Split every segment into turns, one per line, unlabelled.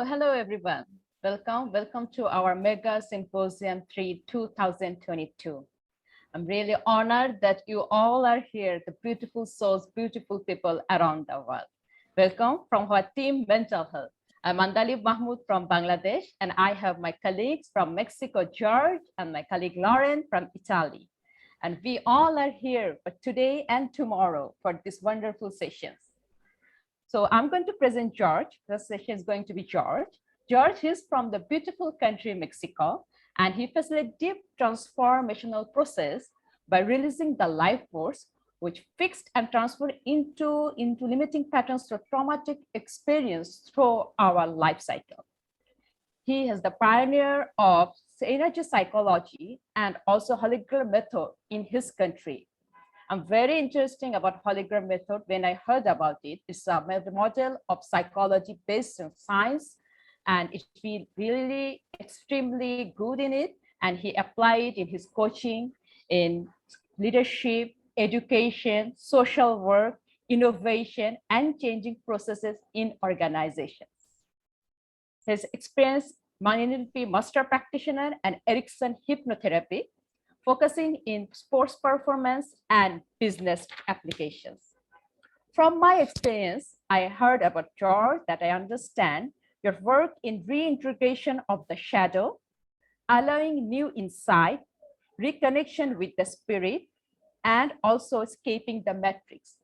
Hello everyone. Welcome to our Megasymposium 3 2022. I'm really honored that you all are here, the beautiful souls, beautiful people around the world. Welcome from our team Mental Health. I'm Andalib Mahmoud from Bangladesh, and I have my colleagues from Mexico, George, and my colleague Lauren from Italy. And we all are here for today and tomorrow for these wonderful sessions. So I'm going to present George. This session is going to be George. George is from the beautiful country, Mexico, and he facilitates deep transformational process by releasing the life force, which fixed and transferred into limiting patterns through traumatic experience through our life cycle. He is the pioneer of energy psychology and also Holigral method in his country. I'm very interested about Holigral method. When I heard about it, it's a model of psychology based on science, and it feel really extremely good in it. And he applied it in his coaching, in leadership, education, social work, innovation, and changing processes in organizations. His experience, NLP master practitioner and Erickson hypnotherapy, focusing in sports performance and business applications. From my experience, I heard about George that I understand your work in reintegration of the shadow, allowing new insight, reconnection with the spirit, and also escaping the matrix,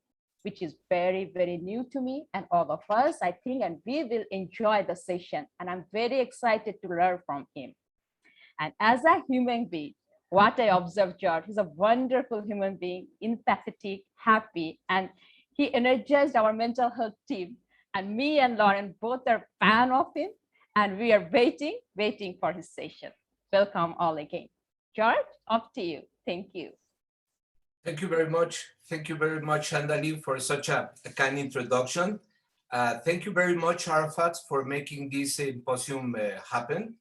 which is very, very new to me and all of us, I think, and we will enjoy the session. And I'm very excited to learn from him. And as a human being, what I observed, George, he's a wonderful human being, empathetic, happy, and he energized our mental health team. And me and Lauren both are fan of him, and we are waiting for his session. Welcome all again. George, up to you. Thank you.
Thank you very much. Thank you very much, Andalib, for such a kind introduction. Thank you very much, Arafat, for making this symposium happen.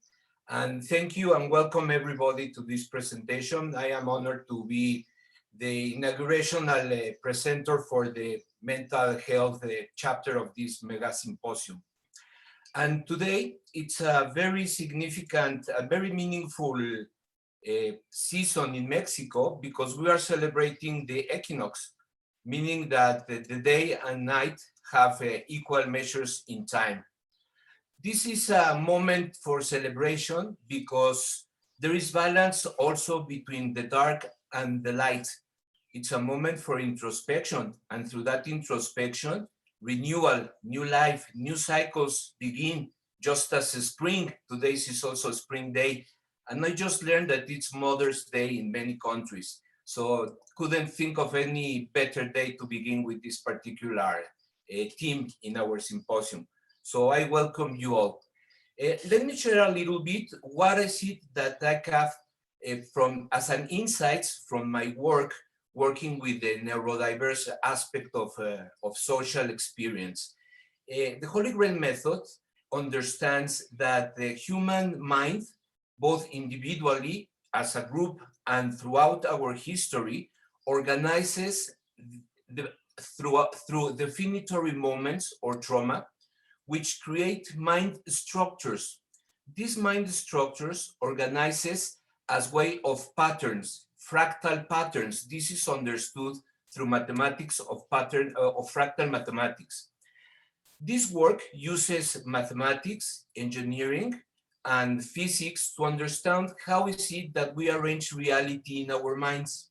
And thank you and welcome everybody to this presentation. I am honored to be the inaugurational presenter for the mental health chapter of this Megasymposium. And today it's a very significant, a very meaningful season in Mexico because we are celebrating the equinox, meaning that the day and night have equal measures in time. This is a moment for celebration because there is balance also between the dark and the light. It's a moment for introspection, and through that introspection, renewal, new life, new cycles begin, just as spring. Today is also a spring day. And I just learned that it's Mother's Day in many countries. So couldn't think of any better day to begin with this particular theme in our symposium. So I welcome you all. Let me share a little bit what is it that I have as an insights from my work, working with the neurodiverse aspect of social experience. The Holigral method understands that the human mind, both individually, as a group, and throughout our history, organizes through definitory moments or trauma, which create mind structures. These mind structures organizes as way of patterns, fractal patterns. This is understood through mathematics of fractal mathematics. This work uses mathematics, engineering, and physics to understand how is it that we arrange reality in our minds.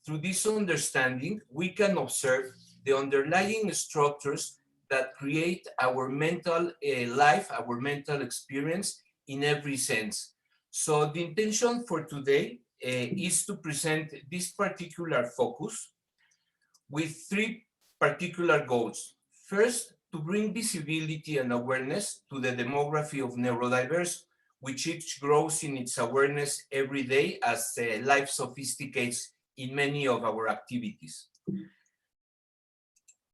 Through this understanding, we can observe the underlying structures that create our mental life, our mental experience in every sense. So the intention for today is to present this particular focus with three particular goals. First, to bring visibility and awareness to the demography of neurodiverse, which each grows in its awareness every day as life sophisticates in many of our activities.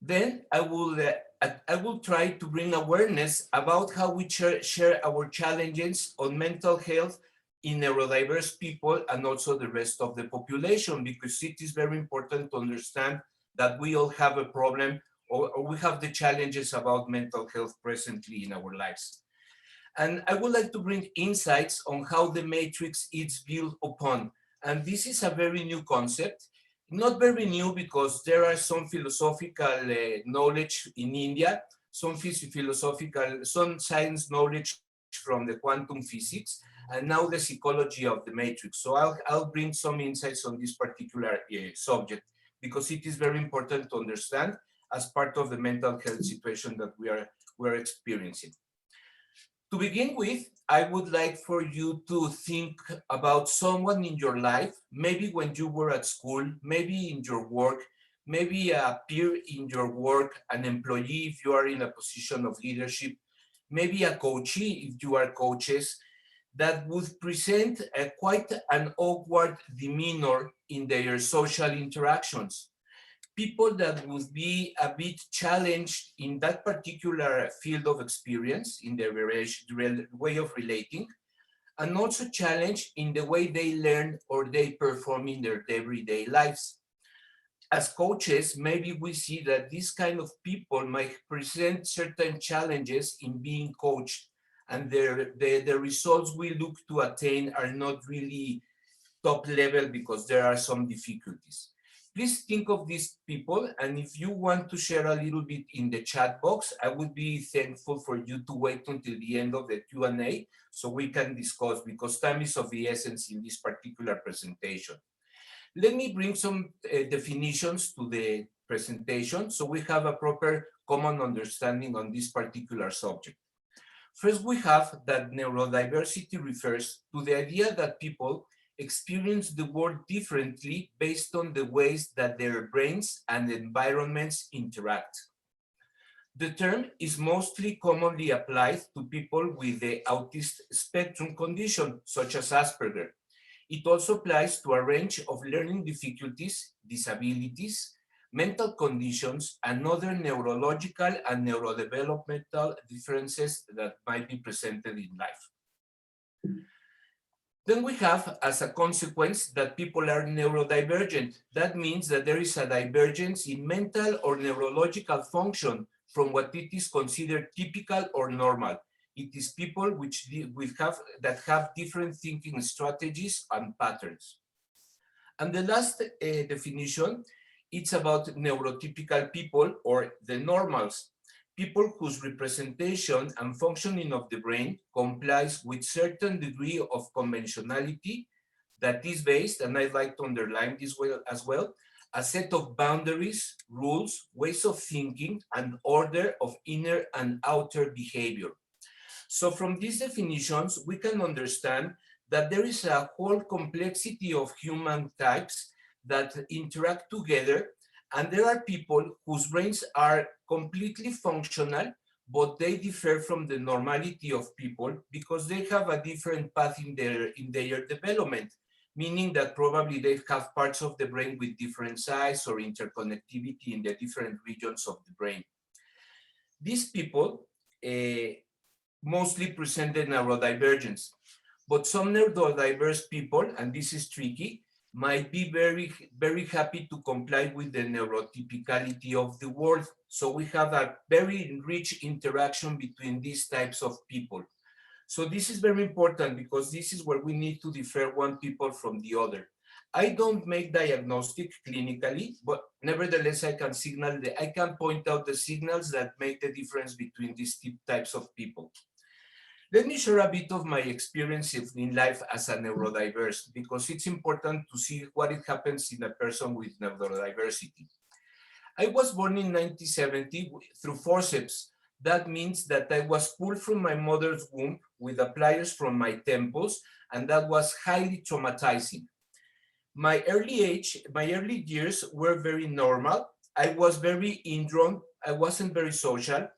Then I will try to bring awareness about how we share our challenges on mental health in neurodiverse people and also the rest of the population, because it is very important to understand that we all have a problem or we have the challenges about mental health presently in our lives. And I would like to bring insights on how the matrix is built upon. And this is a very new concept. Not very new because there are some philosophical knowledge in India, some science knowledge from the quantum physics, and now the psychology of the matrix. So I'll bring some insights on this particular subject because it is very important to understand as part of the mental health situation that we're experiencing. To begin with, I would like for you to think about someone in your life, maybe when you were at school, maybe in your work, maybe a peer in your work, an employee if you are in a position of leadership, maybe a coachee if you are coaches, that would present quite an awkward demeanor in their social interactions. People that would be a bit challenged in that particular field of experience, in their way of relating, and also challenged in the way they learn or they perform in their everyday lives. As coaches, maybe we see that these kind of people might present certain challenges in being coached, and the results we look to attain are not really top level because there are some difficulties. Please think of these people, and if you want to share a little bit in the chat box, I would be thankful for you to wait until the end of the Q&A so we can discuss, because time is of the essence in this particular presentation. Let me bring some definitions to the presentation so we have a proper common understanding on this particular subject. First, we have that neurodiversity refers to the idea that people experience the world differently based on the ways that their brains and environments interact. The term is mostly commonly applied to people with the autistic spectrum condition, such as Asperger. It also applies to a range of learning difficulties, disabilities, mental conditions, and other neurological and neurodevelopmental differences that might be presented in life. Then we have, as a consequence, that people are neurodivergent. That means that there is a divergence in mental or neurological function from what it is considered typical or normal. It is people that have different thinking strategies and patterns. And the last definition, it's about neurotypical people or the normals. People whose representation and functioning of the brain complies with certain degree of conventionality that is based, and I'd like to underline this as well, a set of boundaries, rules, ways of thinking, and order of inner and outer behavior. So from these definitions, we can understand that there is a whole complexity of human types that interact together, and there are people whose brains are completely functional, but they differ from the normality of people because they have a different path in their development, meaning that probably they have parts of the brain with different size or interconnectivity in the different regions of the brain. These people mostly present the neurodivergence, but some neurodiverse people, and this is tricky, might be very, very happy to comply with the neurotypicality of the world. So we have a very rich interaction between these types of people. So this is very important because this is where we need to differ one people from the other. I don't make diagnostic clinically, but nevertheless I can point out the signals that make the difference between these types of people. Let me share a bit of my experience in life as a neurodiverse, because it's important to see what it happens in a person with neurodiversity. I was born in 1970 through forceps. That means that I was pulled from my mother's womb with the pliers from my temples, and that was highly traumatizing. My early years were very normal. I was very indrawn. I wasn't very social.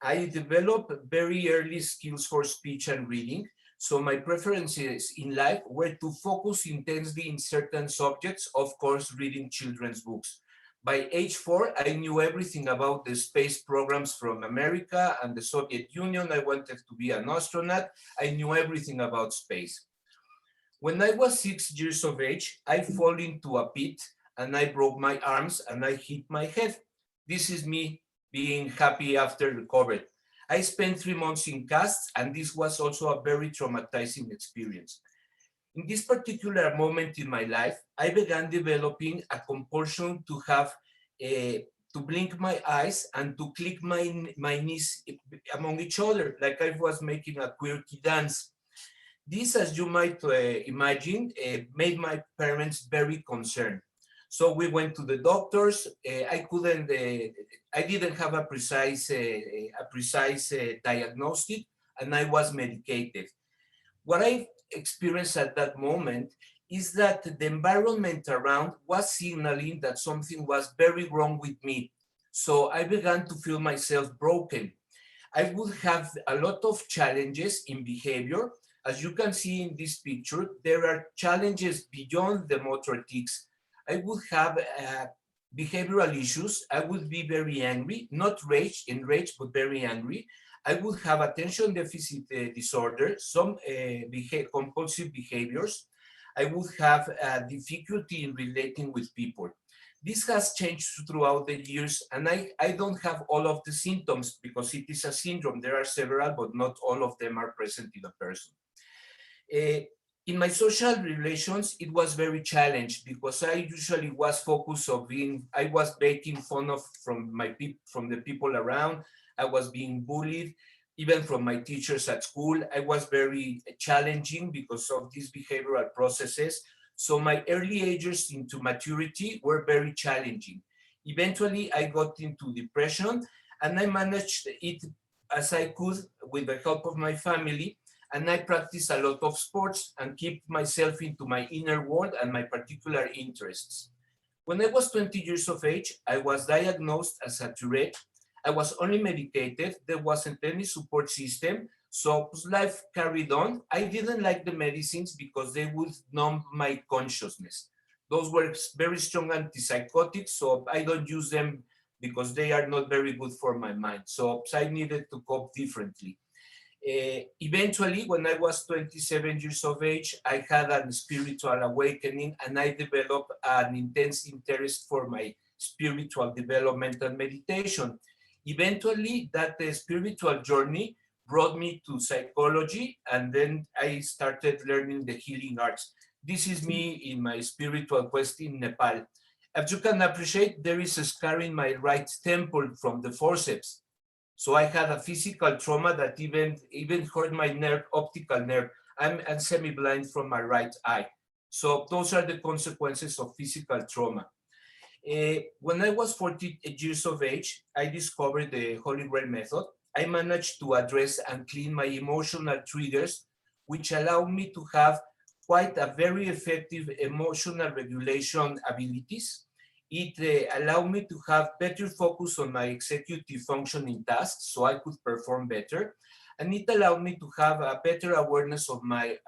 I developed very early skills for speech and reading. So my preferences in life were to focus intensely in certain subjects, of course, reading children's books. By age 4, I knew everything about the space programs from America and the Soviet Union. I wanted to be an astronaut. I knew everything about space. When I was 6 years of age, I fall into a pit and I broke my arms and I hit my head. This is me being happy after recovered. I spent 3 months in casts, and this was also a very traumatizing experience. In this particular moment in my life, I began developing a compulsion to have to blink my eyes and to click my knees among each other, like I was making a quirky dance. This, as you might imagine, made my parents very concerned. So we went to the doctors. I didn't have a precise diagnostic, and I was medicated. What I experienced at that moment is that the environment around was signaling that something was very wrong with me. So I began to feel myself broken. I would have a lot of challenges in behavior. As you can see in this picture, there are challenges beyond the motor tics. I would have behavioral issues. I would be very angry, not enraged, but very angry. I would have attention deficit disorder, some compulsive behaviors. I would have difficulty in relating with people. This has changed throughout the years, and I don't have all of the symptoms because it is a syndrome. There are several, but not all of them are present in a person. In my social relations, it was very challenged because I usually was focused on I was making fun of from the people around. I was being bullied, even from my teachers at school. I was very challenging because of these behavioral processes. So my early ages into maturity were very challenging. Eventually, I got into depression, and I managed it as I could with the help of my family. And I practiced a lot of sports and keep myself into my inner world and my particular interests. When I was 20 years of age, I was diagnosed as a Tourette. I was only medicated. There wasn't any support system. So life carried on. I didn't like the medicines because they would numb my consciousness. Those were very strong antipsychotics, so I don't use them because they are not very good for my mind. So I needed to cope differently. Eventually, when I was 27 years of age, I had a spiritual awakening, and I developed an intense interest for my spiritual development and meditation. Eventually, that spiritual journey brought me to psychology, and then I started learning the healing arts. This is me in my spiritual quest in Nepal. As you can appreciate, there is a scar in my right temple from the forceps. So I had a physical trauma that even hurt my optical nerve. I'm semi-blind from my right eye. So those are the consequences of physical trauma. When I was 40 years of age, I discovered the Holigral method. I managed to address and clean my emotional triggers, which allowed me to have quite a very effective emotional regulation abilities. It allowed me to have better focus on my executive functioning tasks so I could perform better. And it allowed me to have a better awareness of my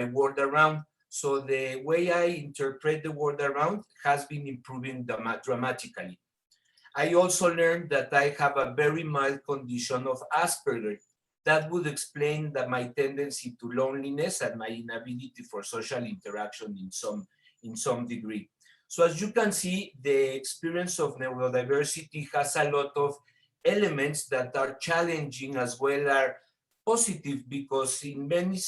world around. So the way I interpret the world around has been improving dramatically. I also learned that I have a very mild condition of Asperger. That would explain my tendency to loneliness and my inability for social interaction in some degree. So as you can see, the experience of neurodiversity has a lot of elements that are challenging as well as positive, because in many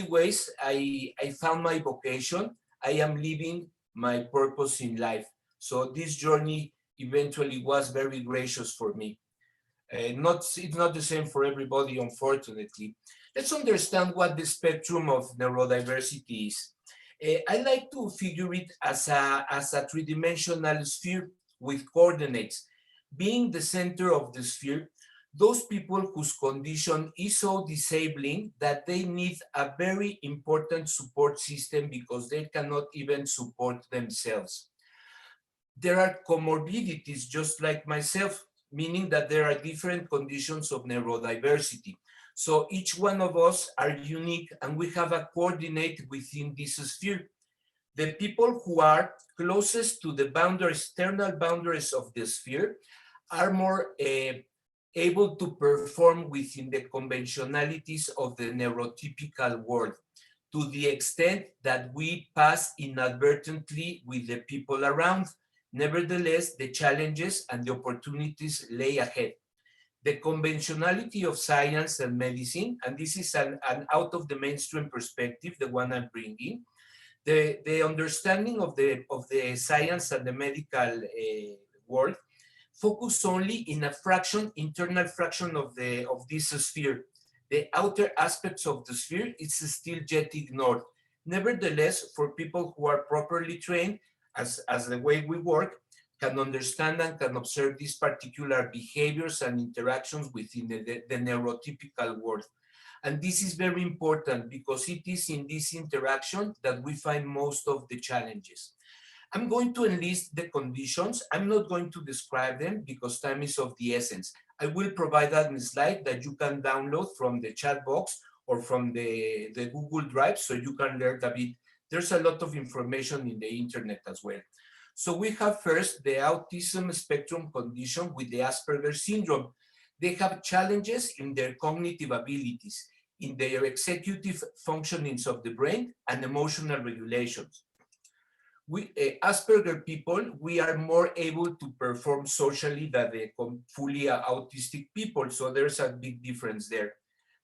ways, I found my vocation. I am living my purpose in life. So this journey eventually was very gracious for me. It's not the same for everybody, unfortunately. Let's understand what the spectrum of neurodiversity is. I like to figure it as a three-dimensional sphere with coordinates. Being the center of the sphere, those people whose condition is so disabling that they need a very important support system because they cannot even support themselves. there are comorbidities just like myself, meaning that there are different conditions of neurodiversity. So each one of us are unique and we have a coordinate within this sphere. The people who are closest to the boundaries, external boundaries of the sphere are more able to perform within the conventionalities of the neurotypical world, to the extent that we pass inadvertently with the people around. Nevertheless, the challenges and the opportunities lay ahead. The conventionality of science and medicine, and this is an out of the mainstream perspective, the one I'm bringing, the understanding of the science and the medical world focus only in a fraction, internal fraction of this sphere. The outer aspects of the sphere is still yet ignored. Nevertheless, for people who are properly trained, as the way we work, can understand and can observe these particular behaviors and interactions within the neurotypical world. And this is very important because it is in this interaction that we find most of the challenges. I'm going to enlist the conditions. I'm not going to describe them because time is of the essence. I will provide that in a slide that you can download from the chat box or from the Google Drive so you can learn a bit. There's a lot of information in the internet as well. So we have first the autism spectrum condition with the Asperger syndrome. They have challenges in their cognitive abilities, in their executive functionings of the brain and emotional regulations. We, Asperger people, we are more able to perform socially than the fully autistic people. So there's a big difference there.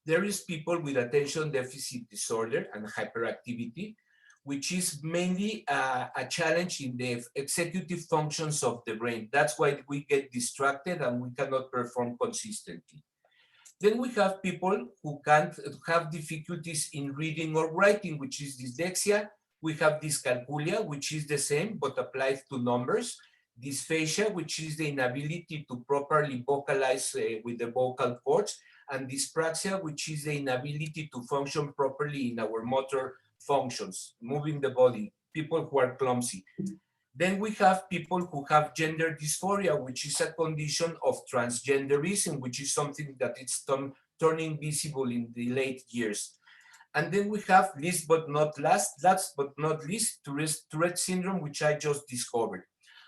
There is people with attention deficit disorder and hyperactivity, which is mainly a challenge in the executive functions of the brain. That's why we get distracted and we cannot perform consistently. Then we have people who can't have difficulties in reading or writing, which is dyslexia. We have dyscalculia, which is the same, but applied to numbers. Dysphagia, which is the inability to properly vocalize with the vocal cords. And dyspraxia, which is the inability to function properly in our motor functions, moving the body, people who are clumsy. Then we have people who have gender dysphoria, which is a condition of transgenderism, which is something that it's turning visible in the late years. And then we have, last but not least, Tourette syndrome, which I just discovered.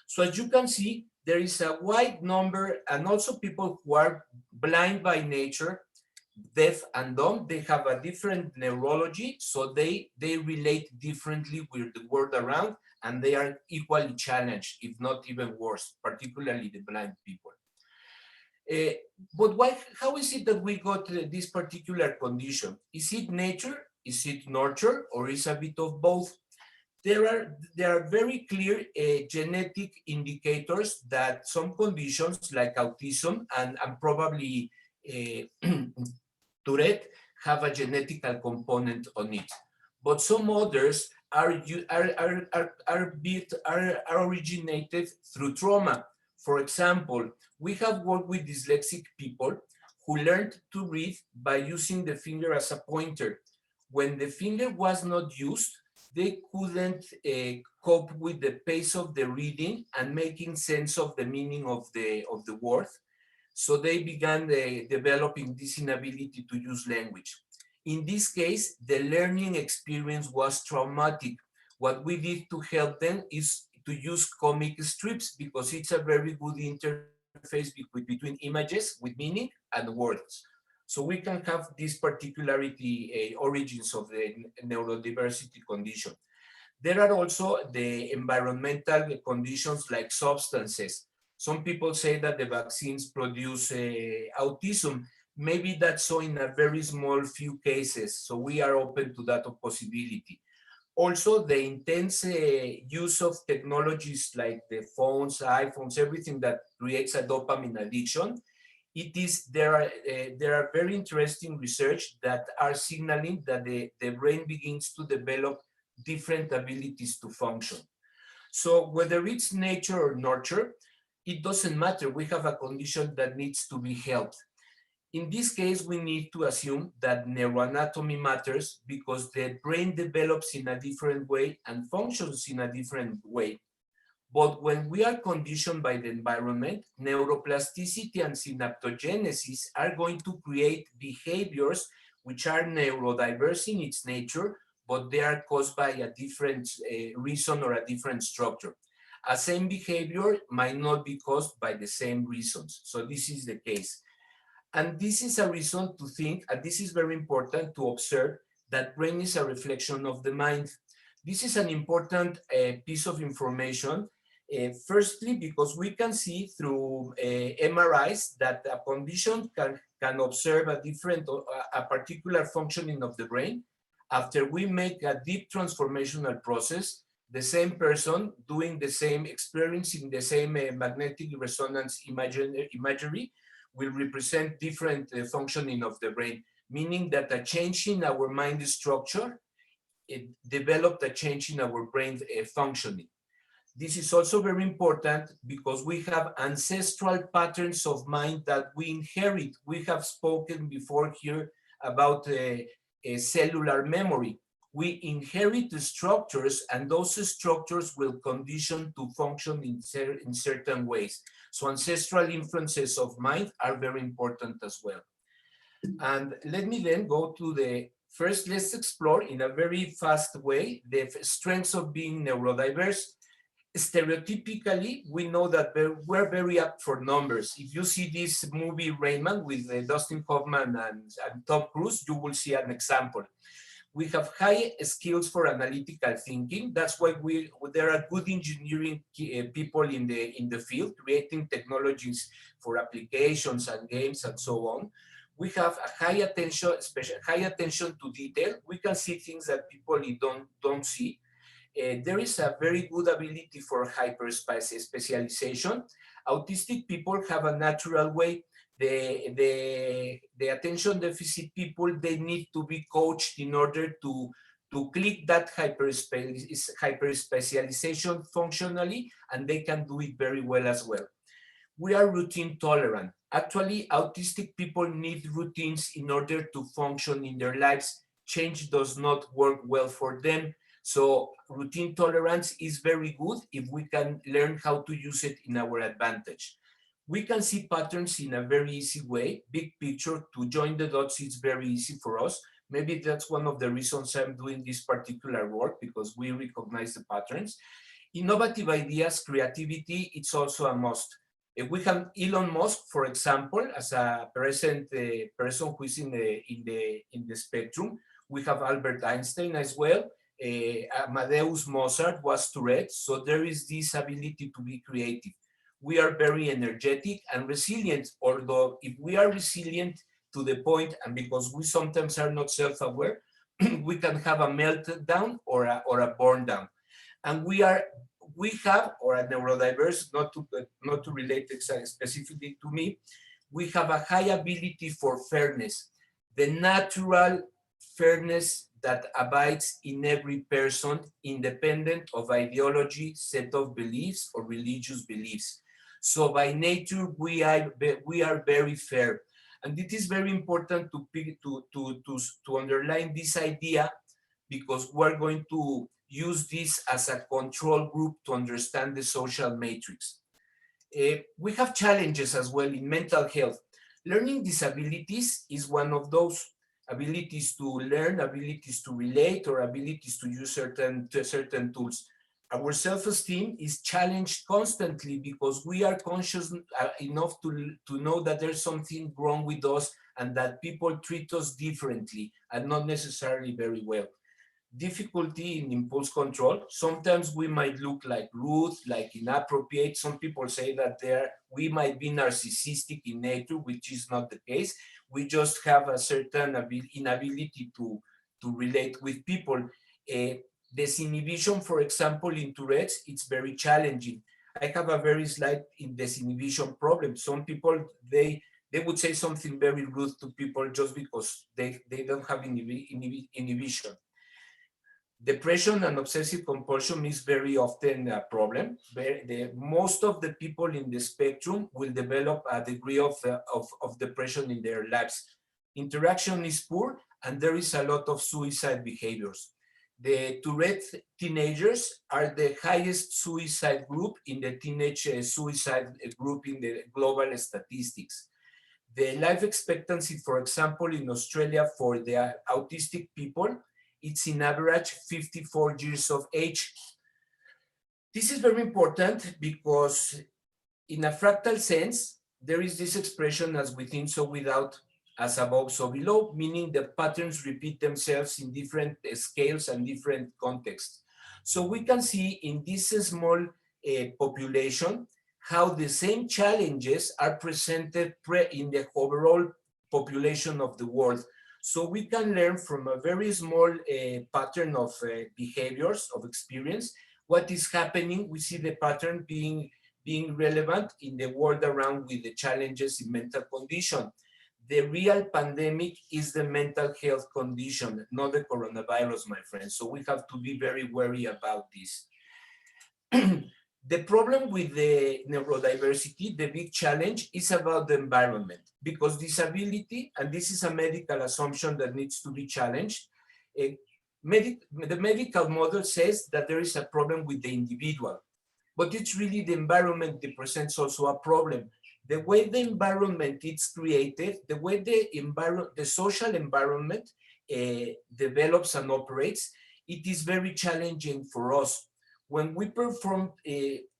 So as you can see, there is a wide number, and also people who are blind by nature, deaf and dumb, they have a different neurology, so they relate differently with the world around, and they are equally challenged, if not even worse, particularly the blind people. But why? How is it that we got this particular condition? Is it nature? Is it nurture? Or is a bit of both? There are very clear genetic indicators that some conditions like autism and probably Tourette have a genetical component on it, but some others are originated through trauma. For example, we have worked with dyslexic people who learned to read by using the finger as a pointer. When the finger was not used, they couldn't cope with the pace of the reading and making sense of the meaning of the word. So they began developing this inability to use language. In this case, the learning experience was traumatic. What we did to help them is to use comic strips because it's a very good interface between images with meaning and words. So we can have this particularity origins of the neurodiversity condition. There are also the environmental conditions like substances. Some people say that the vaccines produce autism. Maybe that's so in a very small few cases. So we are open to that possibility. Also, the intense use of technologies like the phones, iPhones, everything that creates a dopamine addiction. There are very interesting research that are signaling that the brain begins to develop different abilities to function. So whether it's nature or nurture, it doesn't matter. We have a condition that needs to be helped. In this case, we need to assume that neuroanatomy matters because the brain develops in a different way and functions in a different way. But when we are conditioned by the environment, neuroplasticity and synaptogenesis are going to create behaviors which are neurodiverse in its nature, but they are caused by a different reason or a different structure. A same behavior might not be caused by the same reasons. So this is the case. And this is a reason to think, and this is very important to observe, that brain is a reflection of the mind. This is an important piece of information. Firstly, because we can see through MRIs that a condition can observe a particular functioning of the brain. After we make a deep transformational process, the same person doing the same, experiencing the same magnetic resonance imagery will represent different functioning of the brain, meaning that a change in our mind structure, it developed a change in our brain functioning. This is also very important because we have ancestral patterns of mind that we inherit. We have spoken before here about a cellular memory. We inherit the structures, and those structures will condition to function in certain ways. So ancestral influences of mind are very important as well. And let me then go to the first, let's explore in a very fast way the strengths of being neurodiverse. Stereotypically, we know that we're very apt for numbers. If you see this movie Rayman with Dustin Hoffman and Tom Cruise, you will see an example. We have high skills for analytical thinking. That's why there are good engineering people in the field, creating technologies for applications and games and so on. We have a high attention to detail. We can see things that people don't see. There is a very good ability for hyper-specialization. Autistic people have a natural way. The attention deficit people, they need to be coached in order to click that hyper-specialization functionally, and they can do it very well as well. We are routine tolerant. Actually, autistic people need routines in order to function in their lives. Change does not work well for them. So routine tolerance is very good if we can learn how to use it in our advantage. We can see patterns in a very easy way. Big picture, to join the dots, it's very easy for us. Maybe that's one of the reasons I'm doing this particular work, because we recognize the patterns. Innovative ideas, creativity, it's also a must. We have Elon Musk, for example, as a present person who is in the spectrum. We have Albert Einstein as well. Amadeus Mozart was Tourette, so there is this ability to be creative. We are very energetic and resilient, although if we are resilient to the point, and because we sometimes are not self-aware, we can have a meltdown or a burn down. And we have, or a neurodiverse, not to relate specifically to me, we have a high ability for fairness, the natural fairness that abides in every person, independent of ideology, set of beliefs, or religious beliefs. So by nature, we are very fair. And it is very important to underline this idea, because we're going to use this as a control group to understand the social matrix. We have challenges as well in mental health. Learning disabilities is one of those. Abilities to learn, abilities to relate, or abilities to use certain tools. Our self-esteem is challenged constantly because we are conscious enough to know that there's something wrong with us and that people treat us differently and not necessarily very well. Difficulty in impulse control. Sometimes we might look like rude, like inappropriate. Some people say that we might be narcissistic in nature, which is not the case. We just have a certain inability to relate with people. Disinhibition, for example, in Tourette's, it's very challenging. I have a very slight disinhibition problem. Some people, they would say something very rude to people just because they don't have inhibition. Depression and obsessive compulsion is very often a problem. Most of the people in the spectrum will develop a degree of depression in their lives. Interaction is poor, and there is a lot of suicide behaviors. The Tourette teenagers are the highest suicide group in the teenage suicide group in the global statistics. The life expectancy, for example, in Australia for the autistic people, it's in average 54 years of age. This is very important because in a fractal sense, there is this expression as within, so without, as above, so below, meaning the patterns repeat themselves in different scales and different contexts. So we can see in this small population how the same challenges are presented in the overall population of the world. So we can learn from a very small pattern of behaviors, of experience, what is happening. We see the pattern being relevant in the world around with the challenges in mental condition. The real pandemic is the mental health condition, not the coronavirus, my friends. So we have to be very wary about this. The problem with the neurodiversity, the big challenge, is about the environment, because disability, and this is a medical assumption that needs to be challenged, the medical model says that there is a problem with the individual, but it's really the environment that presents also a problem. The way the environment is created, the way the social environment develops and operates, it is very challenging for us. When we perform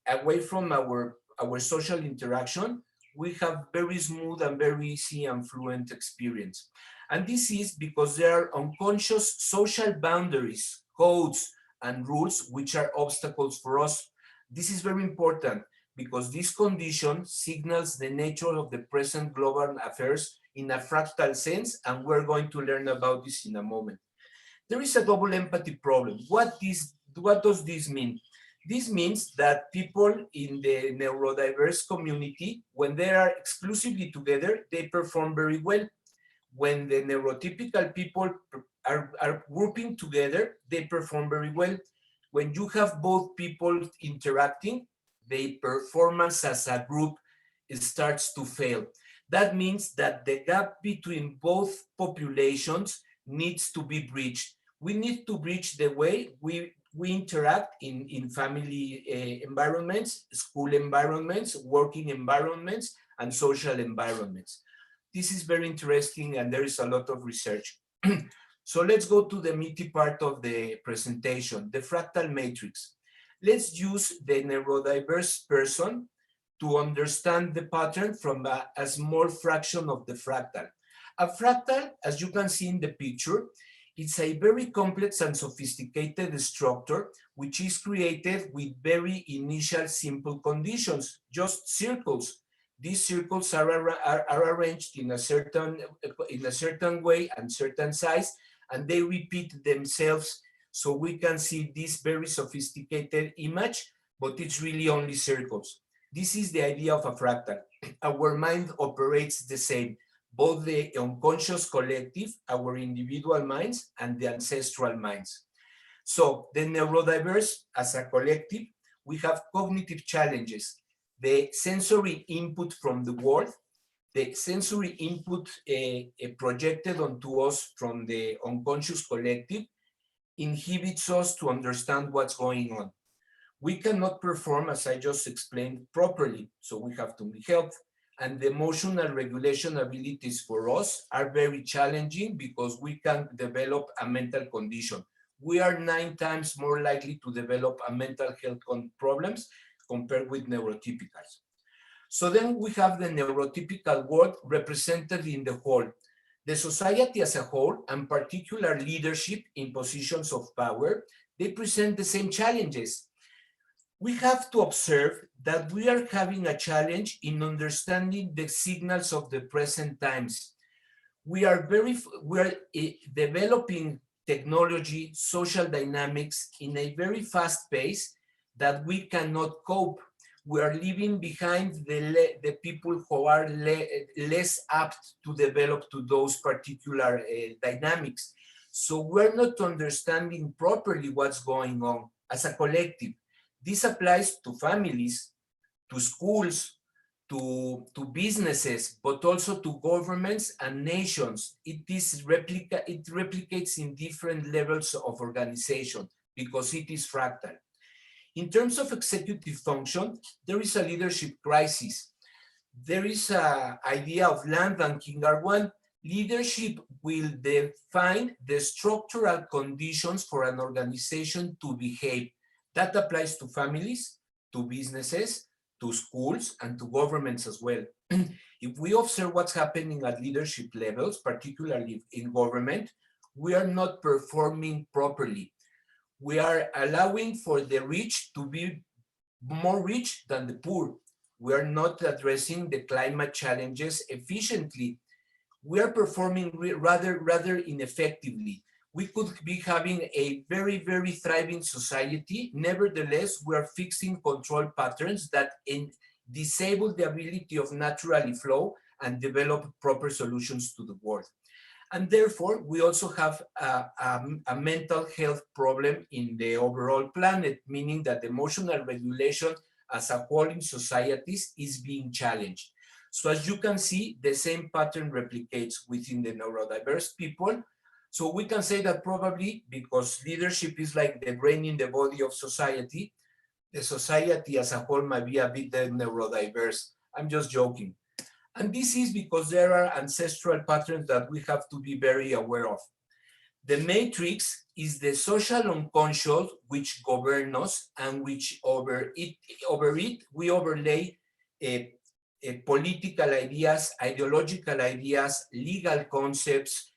away from our social interaction, we have very smooth and very easy and fluent experience. And this is because there are unconscious social boundaries, codes, and rules which are obstacles for us. This is very important because this condition signals the nature of the present global affairs in a fractal sense, and we're going to learn about this in a moment. There is a double empathy problem. What does this mean? This means that people in the neurodiverse community, when they are exclusively together, they perform very well. When the neurotypical people are grouping together, they perform very well. When you have both people interacting, the performance as a group starts to fail. That means that the gap between both populations needs to be bridged. We need to bridge the way we interact in family environments, school environments, working environments, and social environments. This is very interesting, and there is a lot of research. So let's go to the meaty part of the presentation, the fractal matrix. Let's use the neurodiverse person to understand the pattern from a small fraction of the fractal. A fractal, as you can see in the picture, it's a very complex and sophisticated structure which is created with very initial simple conditions, just circles. These circles are arranged in a certain way and certain size, and they repeat themselves. So we can see this very sophisticated image, but it's really only circles. This is the idea of a fractal. Our mind operates the same, both the unconscious collective, our individual minds, and the ancestral minds. So the neurodiverse as a collective, we have cognitive challenges. The sensory input from the world, the sensory input projected onto us from the unconscious collective inhibits us to understand what's going on. We cannot perform, as I just explained, properly, so we have to be helped. And the emotional regulation abilities for us are very challenging because we can develop a mental condition. We are 9 times more likely to develop a mental health problems compared with neurotypicals. So then we have the neurotypical world represented in the whole. The society as a whole, and particular leadership in positions of power, they present the same challenges. We have to observe that we are having a challenge in understanding the signals of the present times. We are developing technology, social dynamics in a very fast pace that we cannot cope. We are leaving behind the people who are less apt to develop to those particular dynamics. So we're not understanding properly what's going on as a collective. This applies to families, to schools, to businesses, but also to governments and nations. It replicates in different levels of organization because it is fractal. In terms of executive function, there is a leadership crisis. There is an idea of land banking. One, leadership will define the structural conditions for an organization to behave. That applies to families, to businesses, to schools, and to governments as well. If we observe what's happening at leadership levels, particularly in government, we are not performing properly. We are allowing for the rich to be more rich than the poor. We are not addressing the climate challenges efficiently. We are performing rather ineffectively. We could be having a very, very thriving society. Nevertheless, we are fixing control patterns that disable the ability of naturally flow and develop proper solutions to the world. And therefore, we also have a mental health problem in the overall planet, meaning that emotional regulation as a whole in societies is being challenged. So as you can see, the same pattern replicates within the neurodiverse people. So we can say that probably because leadership is like the brain in the body of society, the society as a whole might be a bit neurodiverse. I'm just joking. And this is because there are ancestral patterns that we have to be very aware of. The matrix is the social unconscious which governs us and which over it we overlay political ideas, ideological ideas, legal concepts,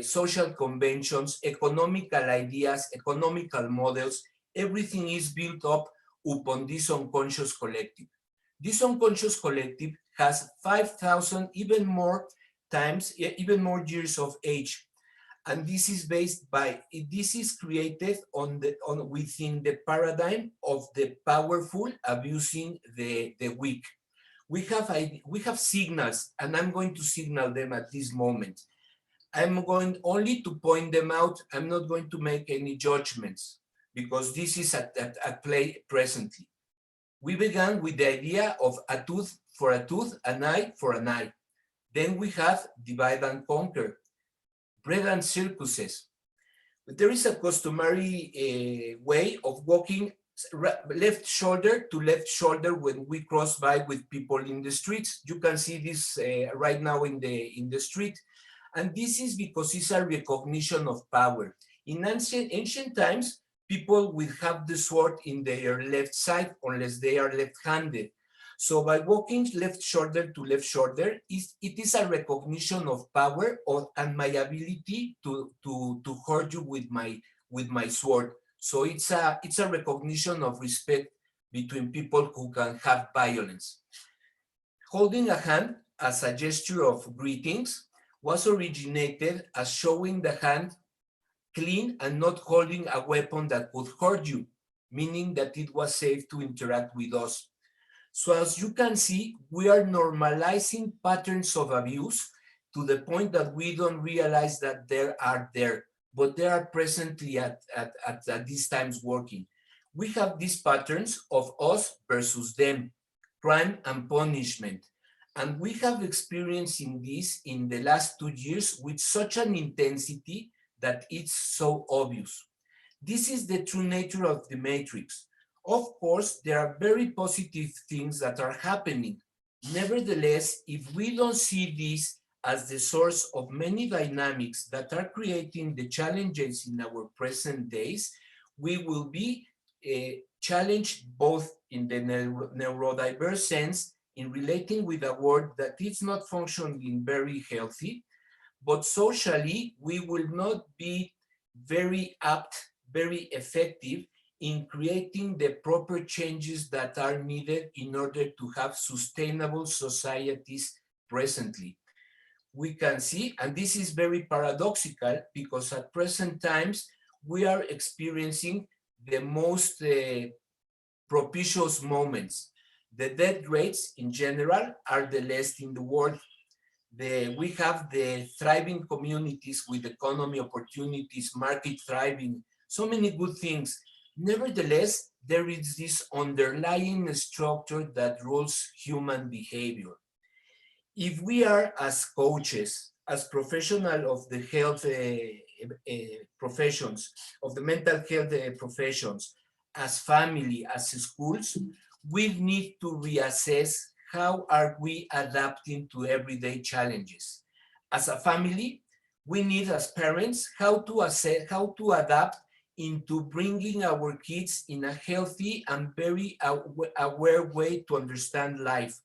social conventions, economical ideas, economical models. Everything is built up upon this unconscious collective. This unconscious collective has 5,000, even more years of age. And this is this is created within the paradigm of the powerful abusing the weak. We have signals, and I'm going to signal them at this moment. I'm going only to point them out. I'm not going to make any judgments because this is at play presently. We began with the idea of a tooth for a tooth, an eye for an eye. Then we have divide and conquer, bread and circuses. But there is a customary way of walking left shoulder to left shoulder when we cross by with people in the streets. You can see this right now in the street. And this is because it's a recognition of power. In ancient times, people will have the sword in their left side unless they are left-handed. So by walking left shoulder to left shoulder, it is a recognition of power and my ability to hurt you with my sword. So it's a recognition of respect between people who can have violence. Holding a hand as a gesture of greetings was originated as showing the hand clean and not holding a weapon that could hurt you, meaning that it was safe to interact with us. So as you can see, we are normalizing patterns of abuse to the point that we don't realize that they are there, but they are presently at these times working. We have these patterns of us versus them, crime and punishment. And we have experiencing this in the last 2 years with such an intensity that it's so obvious. This is the true nature of the matrix. Of course, there are very positive things that are happening. Nevertheless, if we don't see this as the source of many dynamics that are creating the challenges in our present days, we will be challenged both in the neurodiverse sense in relating with a world that is not functioning very healthy, but socially, we will not be very apt, very effective in creating the proper changes that are needed in order to have sustainable societies presently. We can see, and this is very paradoxical because at present times, we are experiencing the most propitious moments. The death rates in general are the least in the world. We have the thriving communities with economy opportunities, market thriving, so many good things. Nevertheless, there is this underlying structure that rules human behavior. If we are, as coaches, as professionals of the health professions, of the mental health professions, as family, as schools, we need to reassess how are we adapting to everyday challenges. As a family, we need, as parents, how to assess, how to adapt into bringing our kids in a healthy and very aware way to understand life.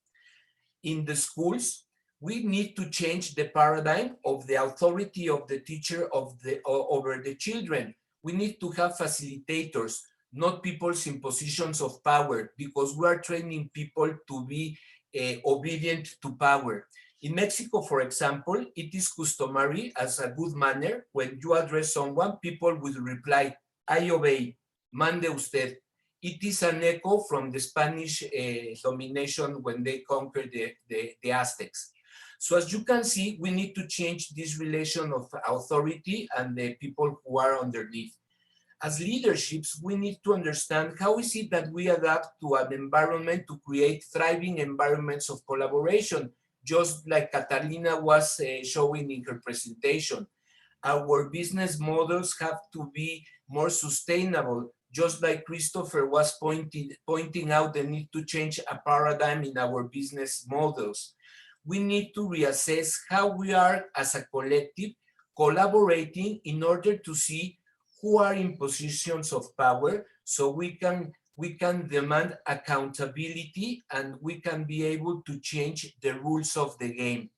In the schools, we need to change the paradigm of the authority of the teacher over the children. We need to have facilitators, not people in positions of power, because we are training people to be obedient to power. In Mexico, for example, it is customary as a good manner when you address someone, people will reply, I obey, mande usted. It is an echo from the Spanish domination when they conquered the Aztecs. So as you can see, we need to change this relation of authority and the people who are underneath. As leaderships, we need to understand how is it that we adapt to an environment to create thriving environments of collaboration, just like Catalina was showing in her presentation. Our business models have to be more sustainable, just like Christopher was pointing out the need to change a paradigm in our business models. We need to reassess how we are as a collective collaborating in order to see who are in positions of power so we can demand accountability and we can be able to change the rules of the game.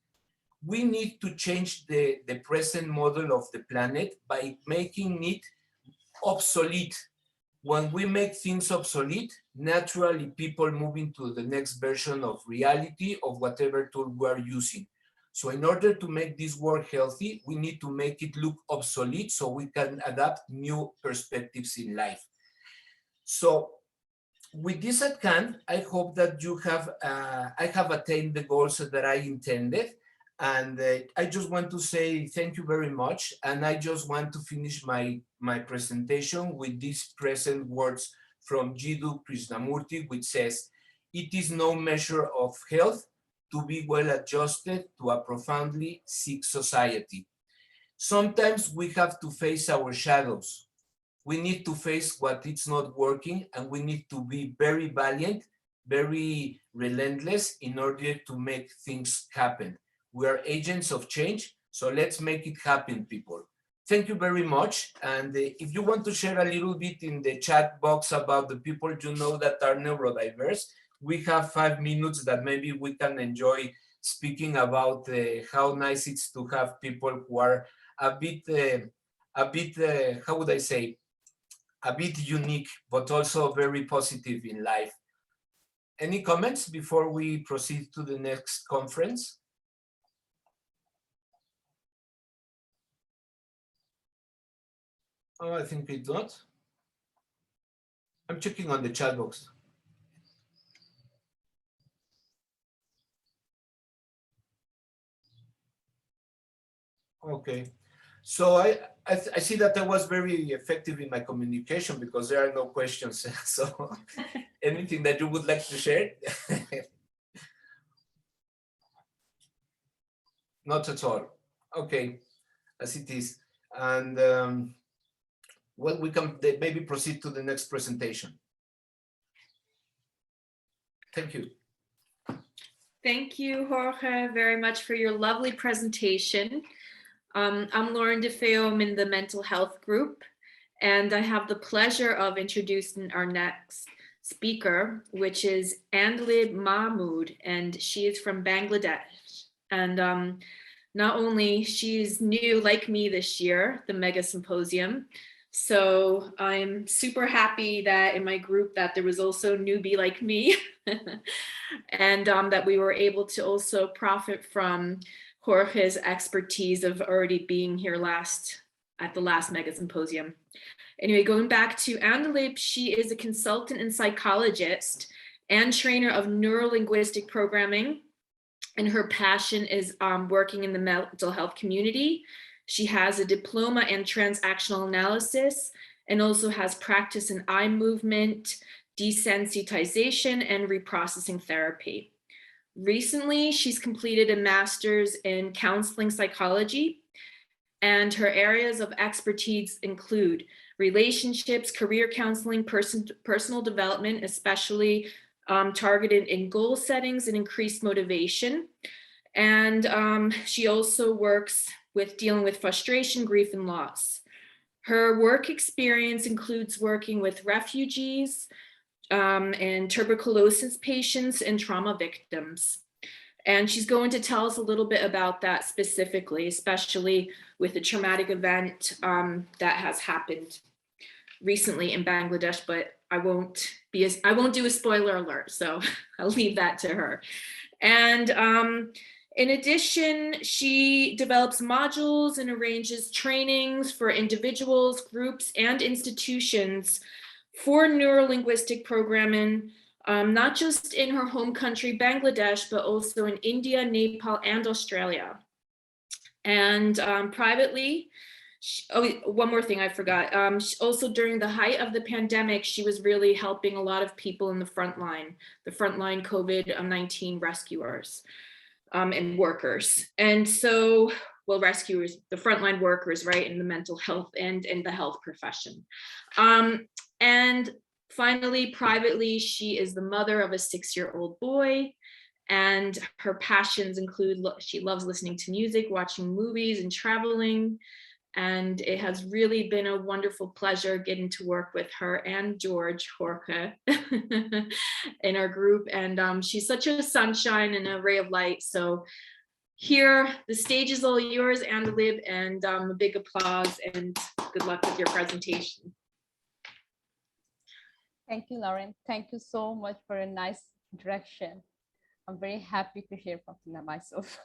We need to change the present model of the planet by making it obsolete. When we make things obsolete, naturally people move into the next version of reality of whatever tool we're using. So in order to make this work healthy, we need to make it look obsolete so we can adapt new perspectives in life. So with this at hand, I hope that I have attained the goals that I intended. And I just want to say thank you very much. And I just want to finish my presentation with these present words from Jiddu Krishnamurti, which says, it is no measure of health to be well adjusted to a profoundly sick society. Sometimes we have to face our shadows. We need to face what is not working, and we need to be very valiant, very relentless in order to make things happen. We are agents of change, so let's make it happen, people. Thank you very much. And if you want to share a little bit in the chat box about the people you know that are neurodiverse, we have 5 minutes that maybe we can enjoy speaking about how nice it's to have people who are a bit, how would I say, a bit unique, but also very positive in life. Any comments before we proceed to the next conference? Oh, I think it's not. I'm checking on the chat box. Okay. So I see that I was very effective in my communication because there are no questions. So anything that you would like to share? Not at all. Okay, as it is. And well, we can maybe proceed to the next presentation. Thank you.
Thank you, Jorge, very much for your lovely presentation. I'm Lauren DeFeo. I'm in the mental health group, and I have the pleasure of introducing our next speaker, which is Andalib Mahmoud, and she is from Bangladesh. And not only she's new like me this year, the Megasymposium, so I'm super happy that in my group that there was also newbie like me, and that we were able to also profit from Jorge's expertise of already being here at the last Megasymposium. Anyway, going back to Andalib, she is a consultant and psychologist and trainer of neurolinguistic programming, and her passion is working in the mental health community. She has a diploma in transactional analysis and also has practice in eye movement, desensitization, and reprocessing therapy. Recently, she's completed a master's in counseling psychology, and her areas of expertise include relationships, career counseling, personal development, especially targeted in goal settings and increased motivation. And she also works with dealing with frustration, grief, and loss. Her work experience includes working with refugees and tuberculosis patients and trauma victims. And she's going to tell us a little bit about that specifically, especially with the traumatic event that has happened recently in Bangladesh, but I won't do a spoiler alert, so I'll leave that to her. And in addition, she develops modules and arranges trainings for individuals, groups, and institutions for neurolinguistic programming, not just in her home country, Bangladesh, but also in India, Nepal, and Australia. And privately, one more thing I forgot. Also during the height of the pandemic, she was really helping a lot of people in the frontline COVID-19 rescuers and workers. And so, well, rescuers, the frontline workers, right, in the mental health and in the health profession. And finally, privately, she is the mother of a 6-year-old boy, and her passions include, she loves listening to music, watching movies, and traveling. And it has really been a wonderful pleasure getting to work with her and Jorge in our group. And she's such a sunshine and a ray of light. So here, the stage is all yours, Andalib, and a big applause and good luck with your presentation.
Thank you, Lauren. Thank you so much for a nice introduction. I'm very happy to hear from myself.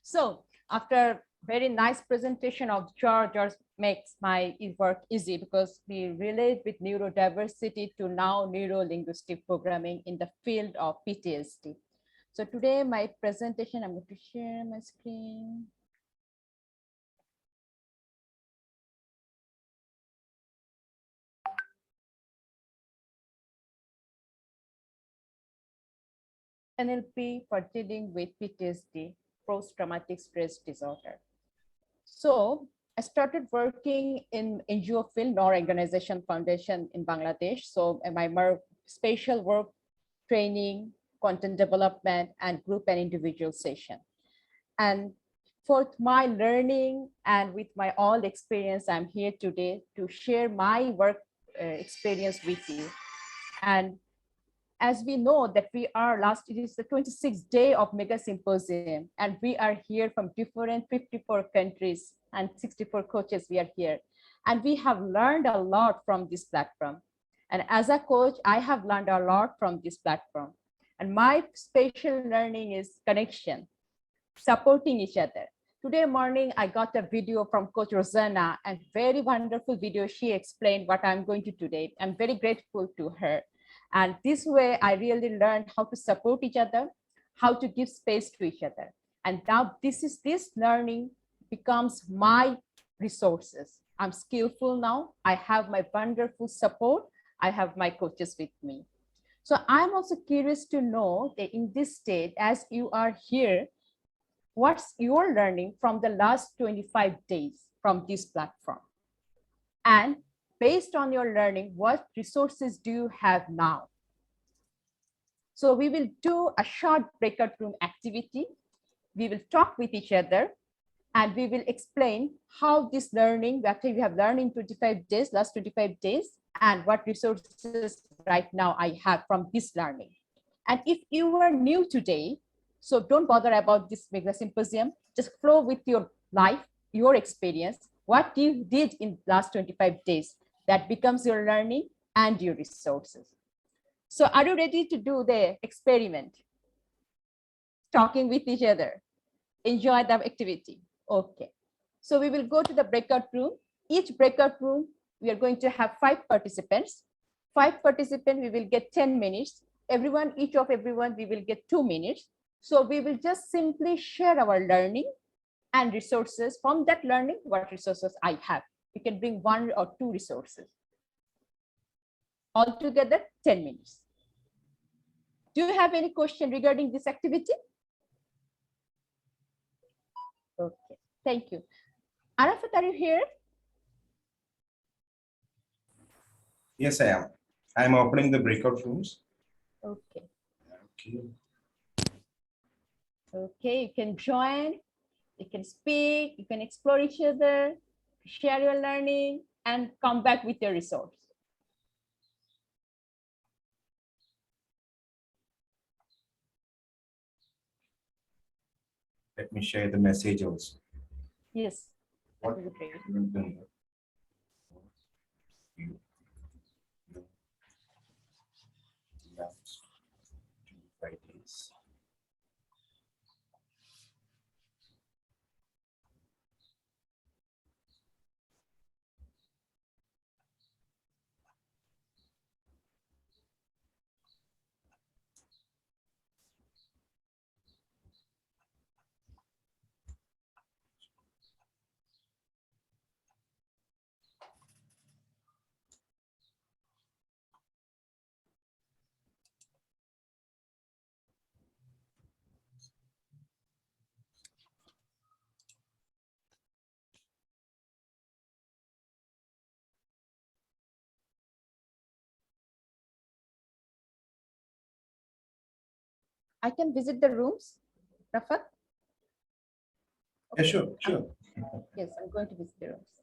So after very nice presentation of George makes my work easy because we relate with neurodiversity to now neuro-linguistic programming in the field of PTSD. So today my presentation, I'm going to share my screen. NLP for dealing with PTSD, post-traumatic stress disorder. So I started working in NGO field, nor organization foundation in Bangladesh. So my more special work, training, content development, and group and individual session. And for my learning and with my all experience, I'm here today to share my work experience with you. And as we know that it is the 26th day of Megasymposium, and we are here from different 54 countries and 64 coaches we are here. And we have learned a lot from this platform. And as a coach, I have learned a lot from this platform. And my special learning is connection, supporting each other. Today morning, I got a video from Coach Rosanna, and very wonderful video. She explained what I'm going to do today. I'm very grateful to her. And this way, I really learned how to support each other, how to give space to each other. And now this learning becomes my resources. I'm skillful now. I have my wonderful support. I have my coaches with me. So I'm also curious to know that in this state, as you are here, what's your learning from the last 25 days from this platform? And based on your learning, what resources do you have now? So we will do a short breakout room activity. We will talk with each other, and we will explain how this learning that we have learned in last 25 days, and what resources right now I have from this learning. And if you are new today, so don't bother about this Megasymposium, just flow with your life, your experience, what you did in last 25 days, that becomes your learning and your resources. So are you ready to do the experiment? Talking with each other, enjoy the activity. Okay, so we will go to the breakout room. Each breakout room, we are going to have 5 participants. 5 participants, we will get 10 minutes. Each of everyone, we will get 2 minutes. So we will just simply share our learning and resources. From that learning, what resources I have. You can bring 1 or 2 resources. Altogether, 10 minutes. Do you have any question regarding this activity? Okay, thank you. Arafat, are you here?
Yes, I am. I'm opening the breakout rooms.
Okay.
Okay.
Okay, you can join, you can speak, you can explore each other, share your learning, and come back with your resource.
Let me share the message also.
Yes.
What?
That would be great.
Last 5 days.
I can visit the rooms, Rafat?
Yeah, sure, sure.
Yes, I'm going to visit the rooms.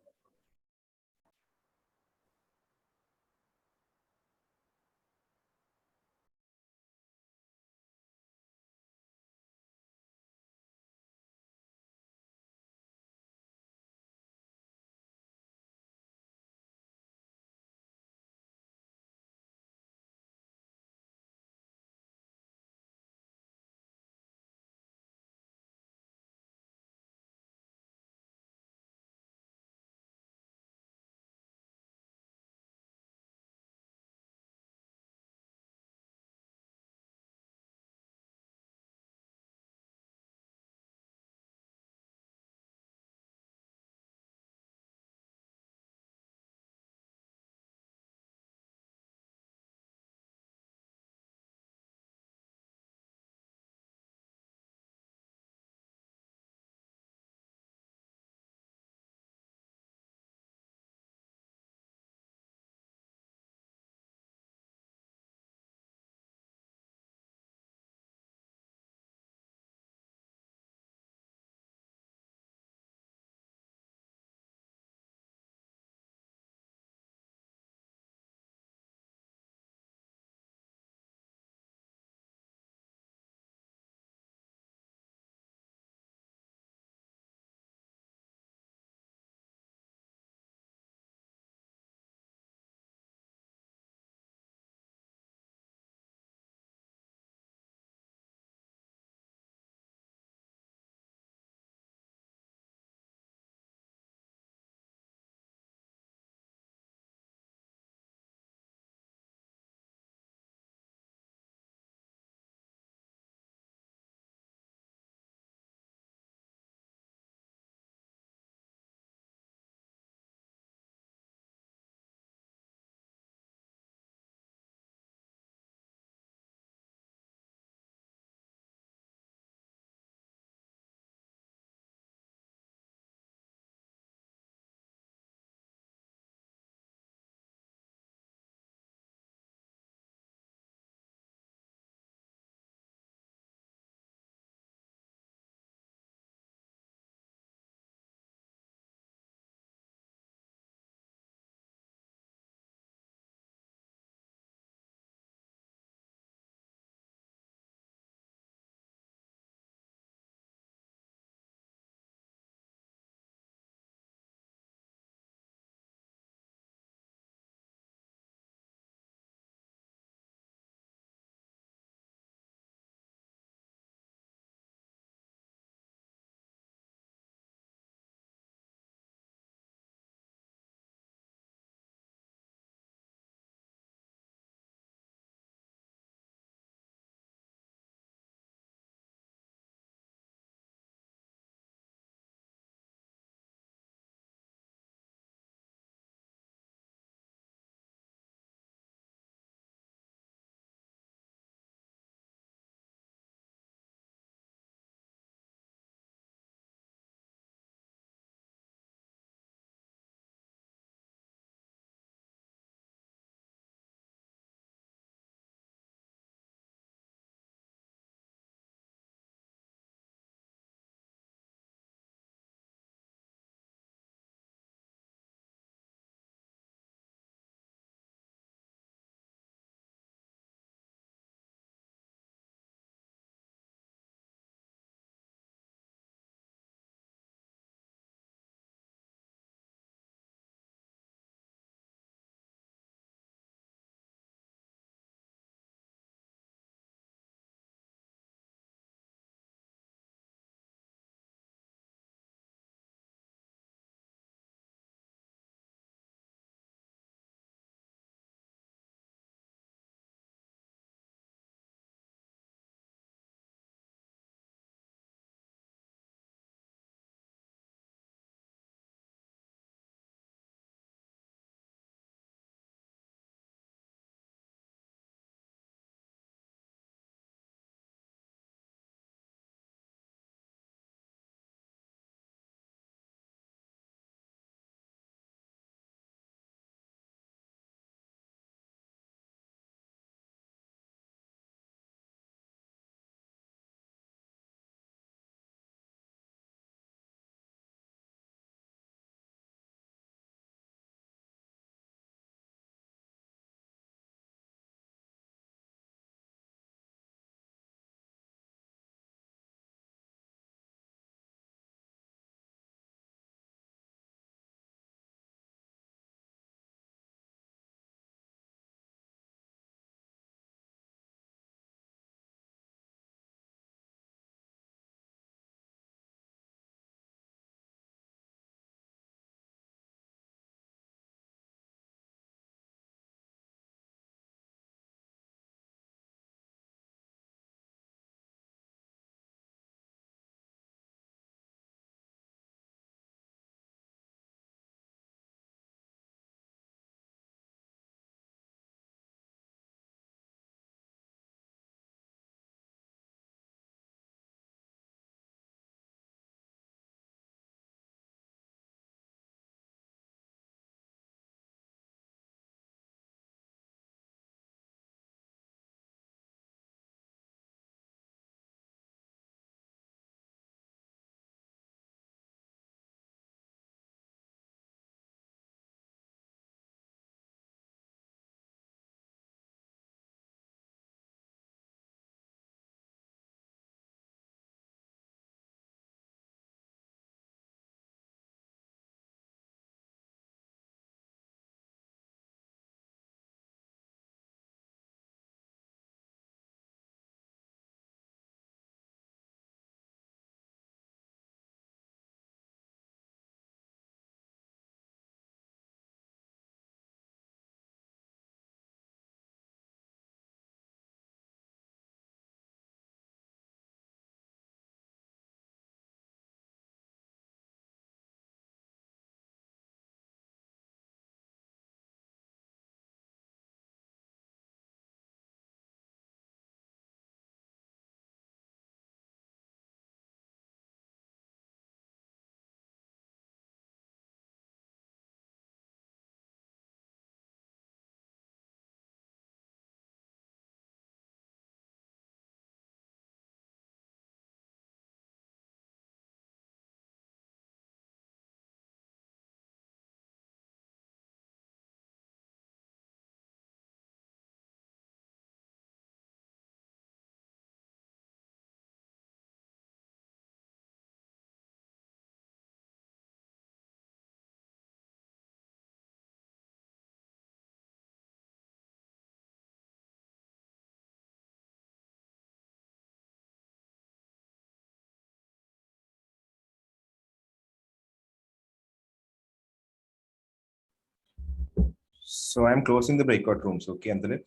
So I'm closing the breakout rooms. Okay, Andalib?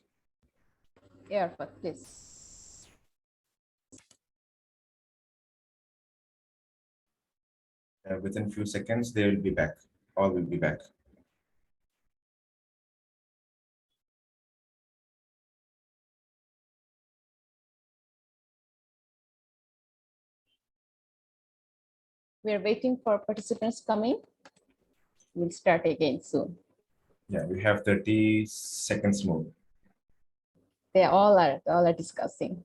Yeah, but please.
Within a few seconds, they will be back. All will be back.
We are waiting for participants coming. We'll start again soon.
Yeah, we have 30 seconds more.
They all are discussing.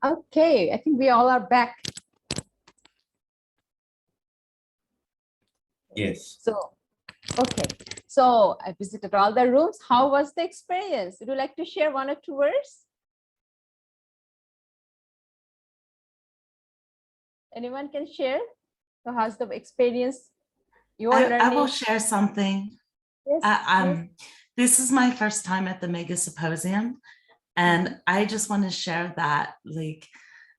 Okay, I think we all are back.
Yes.
So, okay. So I visited all the rooms. How was the experience? Would you like to share one or two words? Anyone can share? So how's the experience? You are learning.
I will share something.
Yes,
This is my first time at the Megasymposium, and I just want to share that, like,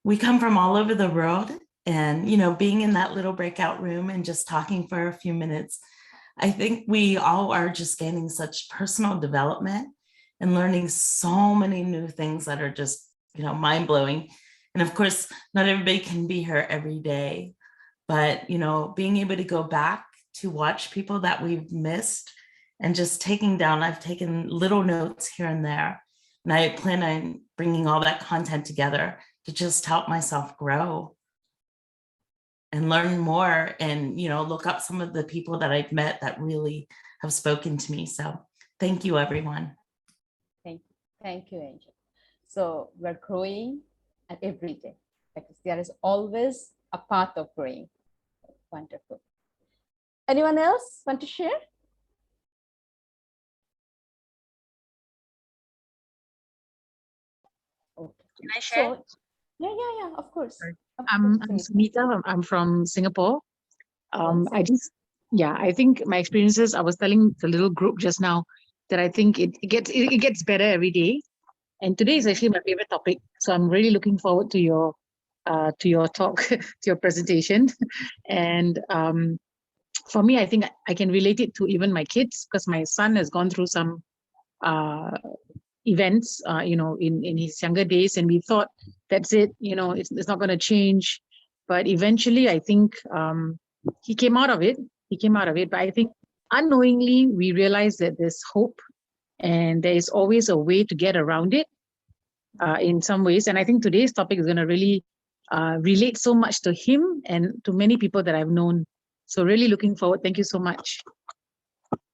we come from all over the world, and being in that little breakout room and just talking for a few minutes, I think we all are just gaining such personal development and learning so many new things that are just mind-blowing. And of course, not everybody can be here every day, but being able to go back to watch people that we've missed and just I've taken little notes here and there. And I plan on bringing all that content together to just help myself grow and learn more and, look up some of the people that I've met that really have spoken to me. So thank you, everyone.
Thank you, Angel. So we're growing at every day because there is always a path of growing. Wonderful. Anyone else want to share? Okay.
Can I share?
So, yeah, of course.
I'm Sunita. I'm from Singapore. I think my experiences, I was telling the little group just now that I think it gets better every day. And today is actually my favorite topic. So I'm really looking forward to your talk, to your presentation. And for me, I think I can relate it to even my kids because my son has gone through some events, in his younger days, and we thought that's it, it's not going to change. But eventually, I think he came out of it. But I think unknowingly, we realized that there's hope and there is always a way to get around it in some ways. And I think today's topic is going to really relate so much to him and to many people that I've known. So really looking forward. Thank you so much.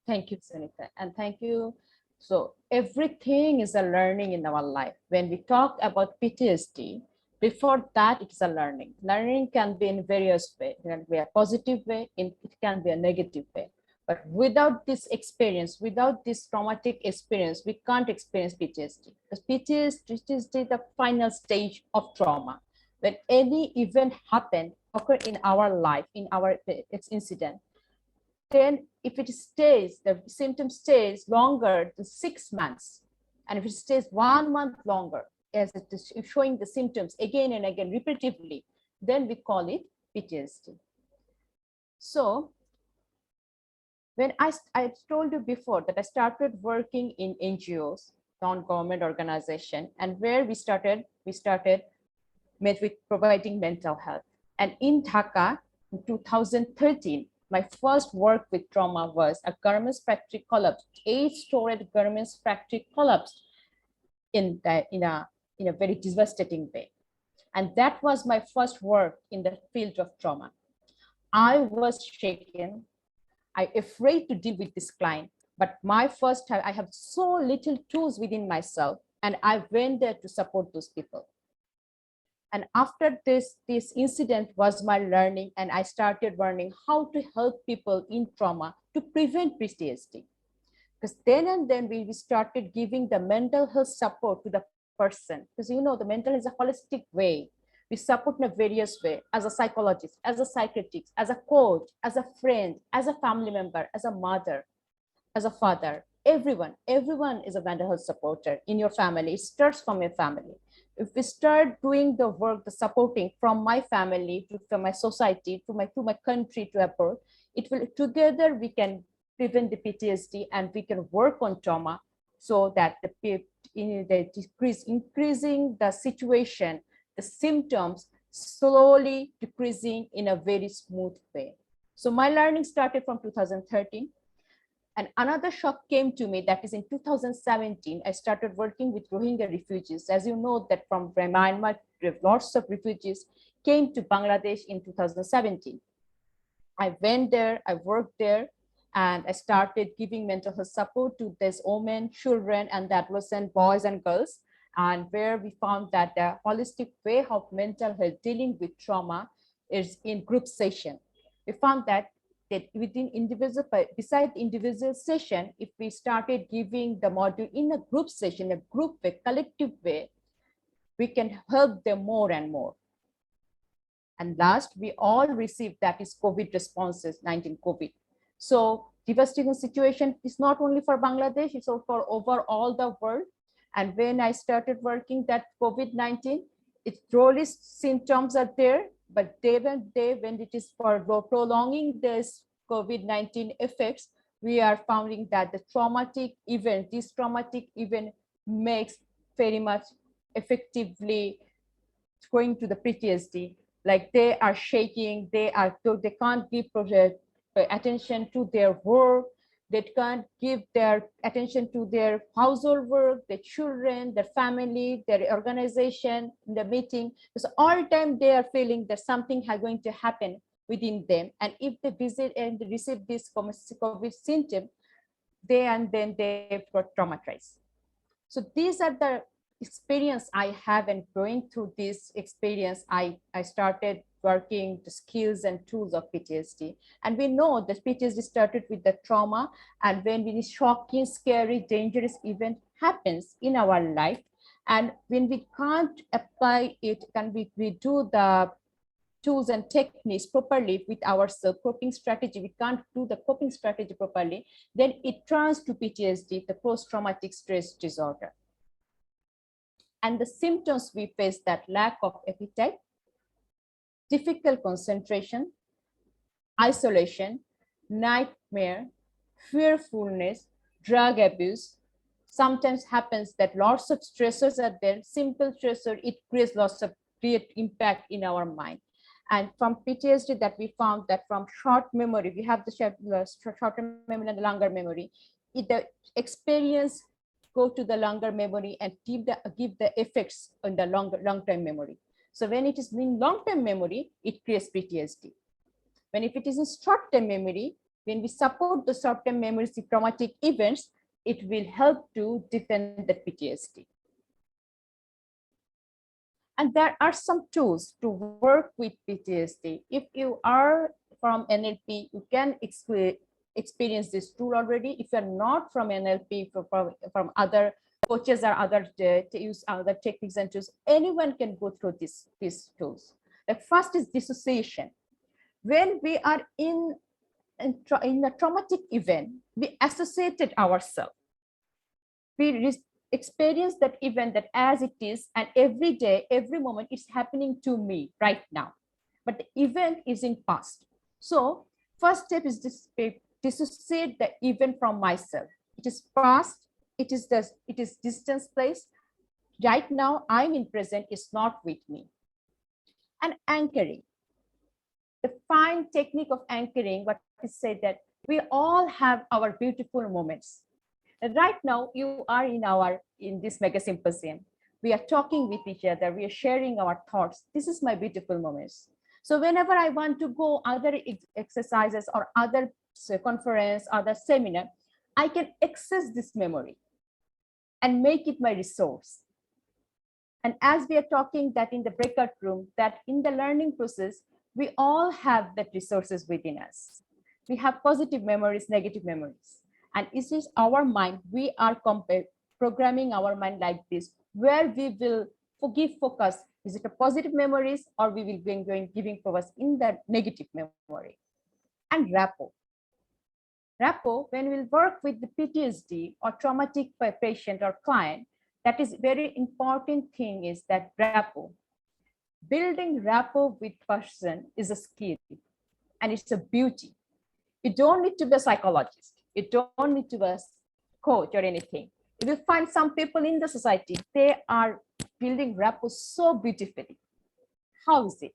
Thank you, Sunita, and thank you. So everything is a learning in our life. When we talk about PTSD, before that, it's a learning. Learning can be in various ways. It can be a positive way, it can be a negative way. But without this experience, without this traumatic experience, we can't experience PTSD. Because PTSD is the final stage of trauma. When any event occur in our life, in our incident, then if it stays, the symptom stays longer than 6 months, and if it stays 1 month longer, as it is showing the symptoms again and again repetitively, then we call it PTSD. So when I told you before that I started working in NGOs, non-government organization, and where we started with providing mental health. And in Dhaka in 2013, my first work with trauma was a garments factory collapsed. 8-storied garments factory collapsed in a very devastating way. And that was my first work in the field of trauma. I was shaken. I'm afraid to deal with this client, but my first time, I have so little tools within myself, and I went there to support those people. And after this incident was my learning, and I started learning how to help people in trauma to prevent PTSD. Because then and then we started giving the mental health support to the person, because you know the mental is a holistic way. We support in a various way, as a psychologist, as a psychiatrist, as a coach, as a friend, as a family member, as a mother, as a father. Everyone is a mental health supporter in your family. It starts from your family. If we start doing the work, the supporting from my family to my society, to my country, to abroad, it will together we can prevent the PTSD and we can work on trauma so that increasing the situation, the symptoms slowly decreasing in a very smooth way. So my learning started from 2013. And another shock came to me, that is in 2017, I started working with Rohingya refugees. As you know, that from Myanmar, lots of refugees came to Bangladesh in 2017. I went there, I worked there, and I started giving mental health support to these women, children, and adolescent boys and girls. And where we found that the holistic way of mental health dealing with trauma is in group session. We found that within individual, beside individual session, if we started giving the module in a group session, a group way, collective way, we can help them more and more. And last, we all received that is COVID responses, 19 COVID. So devastating situation is not only for Bangladesh, it's also for overall the world. And when I started working that COVID-19, its slowly symptoms are there, but day by day, when it is for prolonging this COVID-19 effects, we are finding that the this traumatic event makes very much effectively going to the PTSD. Like they are shaking, they can't give attention to their work, they can't give their attention to their household work, their children, their family, their organization, the meeting. Because all the time they are feeling that something is going to happen within them. And if they visit and they receive this COVID symptom, they got traumatized. So these are the experience I have, and going through this experience, I started working the skills and tools of PTSD. And we know that PTSD started with the trauma, and when a shocking, scary, dangerous event happens in our life, and when we can't apply it, we do the tools and techniques properly with our coping strategy, we can't do the coping strategy properly, then it turns to PTSD, the post-traumatic stress disorder. And the symptoms we face, that lack of appetite, difficult concentration, isolation, nightmare, fearfulness, drug abuse. Sometimes happens that lots of stressors are there, simple stressor, it creates lots of great impact in our mind. And from PTSD that we found that from short memory, we have the short-term memory and the longer memory. The experience go to the longer memory and give the effects on the long-term memory. So when it is in long-term memory, it creates PTSD. When if it is in short-term memory, when we support the short-term memories, the traumatic events, it will help to defend the PTSD. And there are some tools to work with PTSD. If you are from NLP, you can experience this tool already. If you're not from NLP, from other coaches or other use other techniques and tools, anyone can go through these tools. The first is dissociation. When we are in a traumatic event, we associated ourselves. We experience that event that as it is, and every day, every moment, it's happening to me right now. But the event is in past. So first step is dissociate the event from myself. It is past, it is distance place. Right now, I'm in present, is not with me. And anchoring. The fine technique of anchoring, what is said that we all have our beautiful moments. And right now, you are in this Megasymposium. We are talking with each other. We are sharing our thoughts. This is my beautiful moments. So whenever I want to go other exercises or other conference, other seminar, I can access this memory and make it my resource. And as we are talking that in the breakout room, that in the learning process, we all have that resources within us. We have positive memories, negative memories. And it is our mind, we are programming our mind like this. where we will give focus. Is it a positive memories, or we will be giving focus in that negative memory? And rapport. Rapport, when we'll work with the PTSD or traumatic patient or client, that is very important thing is that rapport. Building rapport with person is a skill and it's a beauty. You don't need to be a psychologist. You don't need to be a coach or anything. You will find some people in the society, they are building rapport so beautifully. How is it?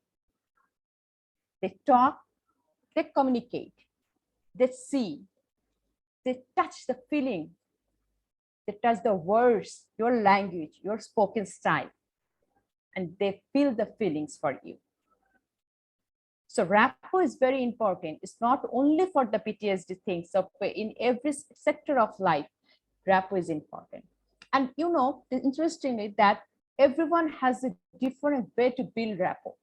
They talk, they communicate, they see, they touch the feeling, they touch the words, your language, your spoken style, and they feel the feelings for you. So rapport is very important. It's not only for the PTSD thing. So in every sector of life, rapport is important. And you know, interestingly, that everyone has a different way to build rapport.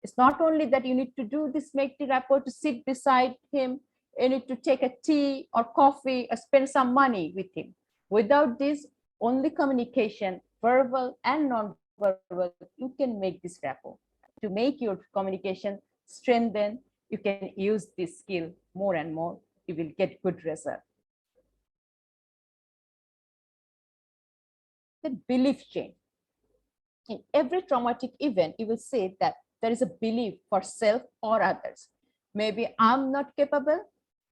It's not only that you need to do this, make the rapport to sit beside him, you need to take a tea or coffee or spend some money with him. Without this, only communication, verbal and non-verbal, you can make this rapport. To make your communication strengthen, you can use this skill more and more, you will get good result. The belief change. In every traumatic event, you will say that there is a belief for self or others. Maybe I'm not capable,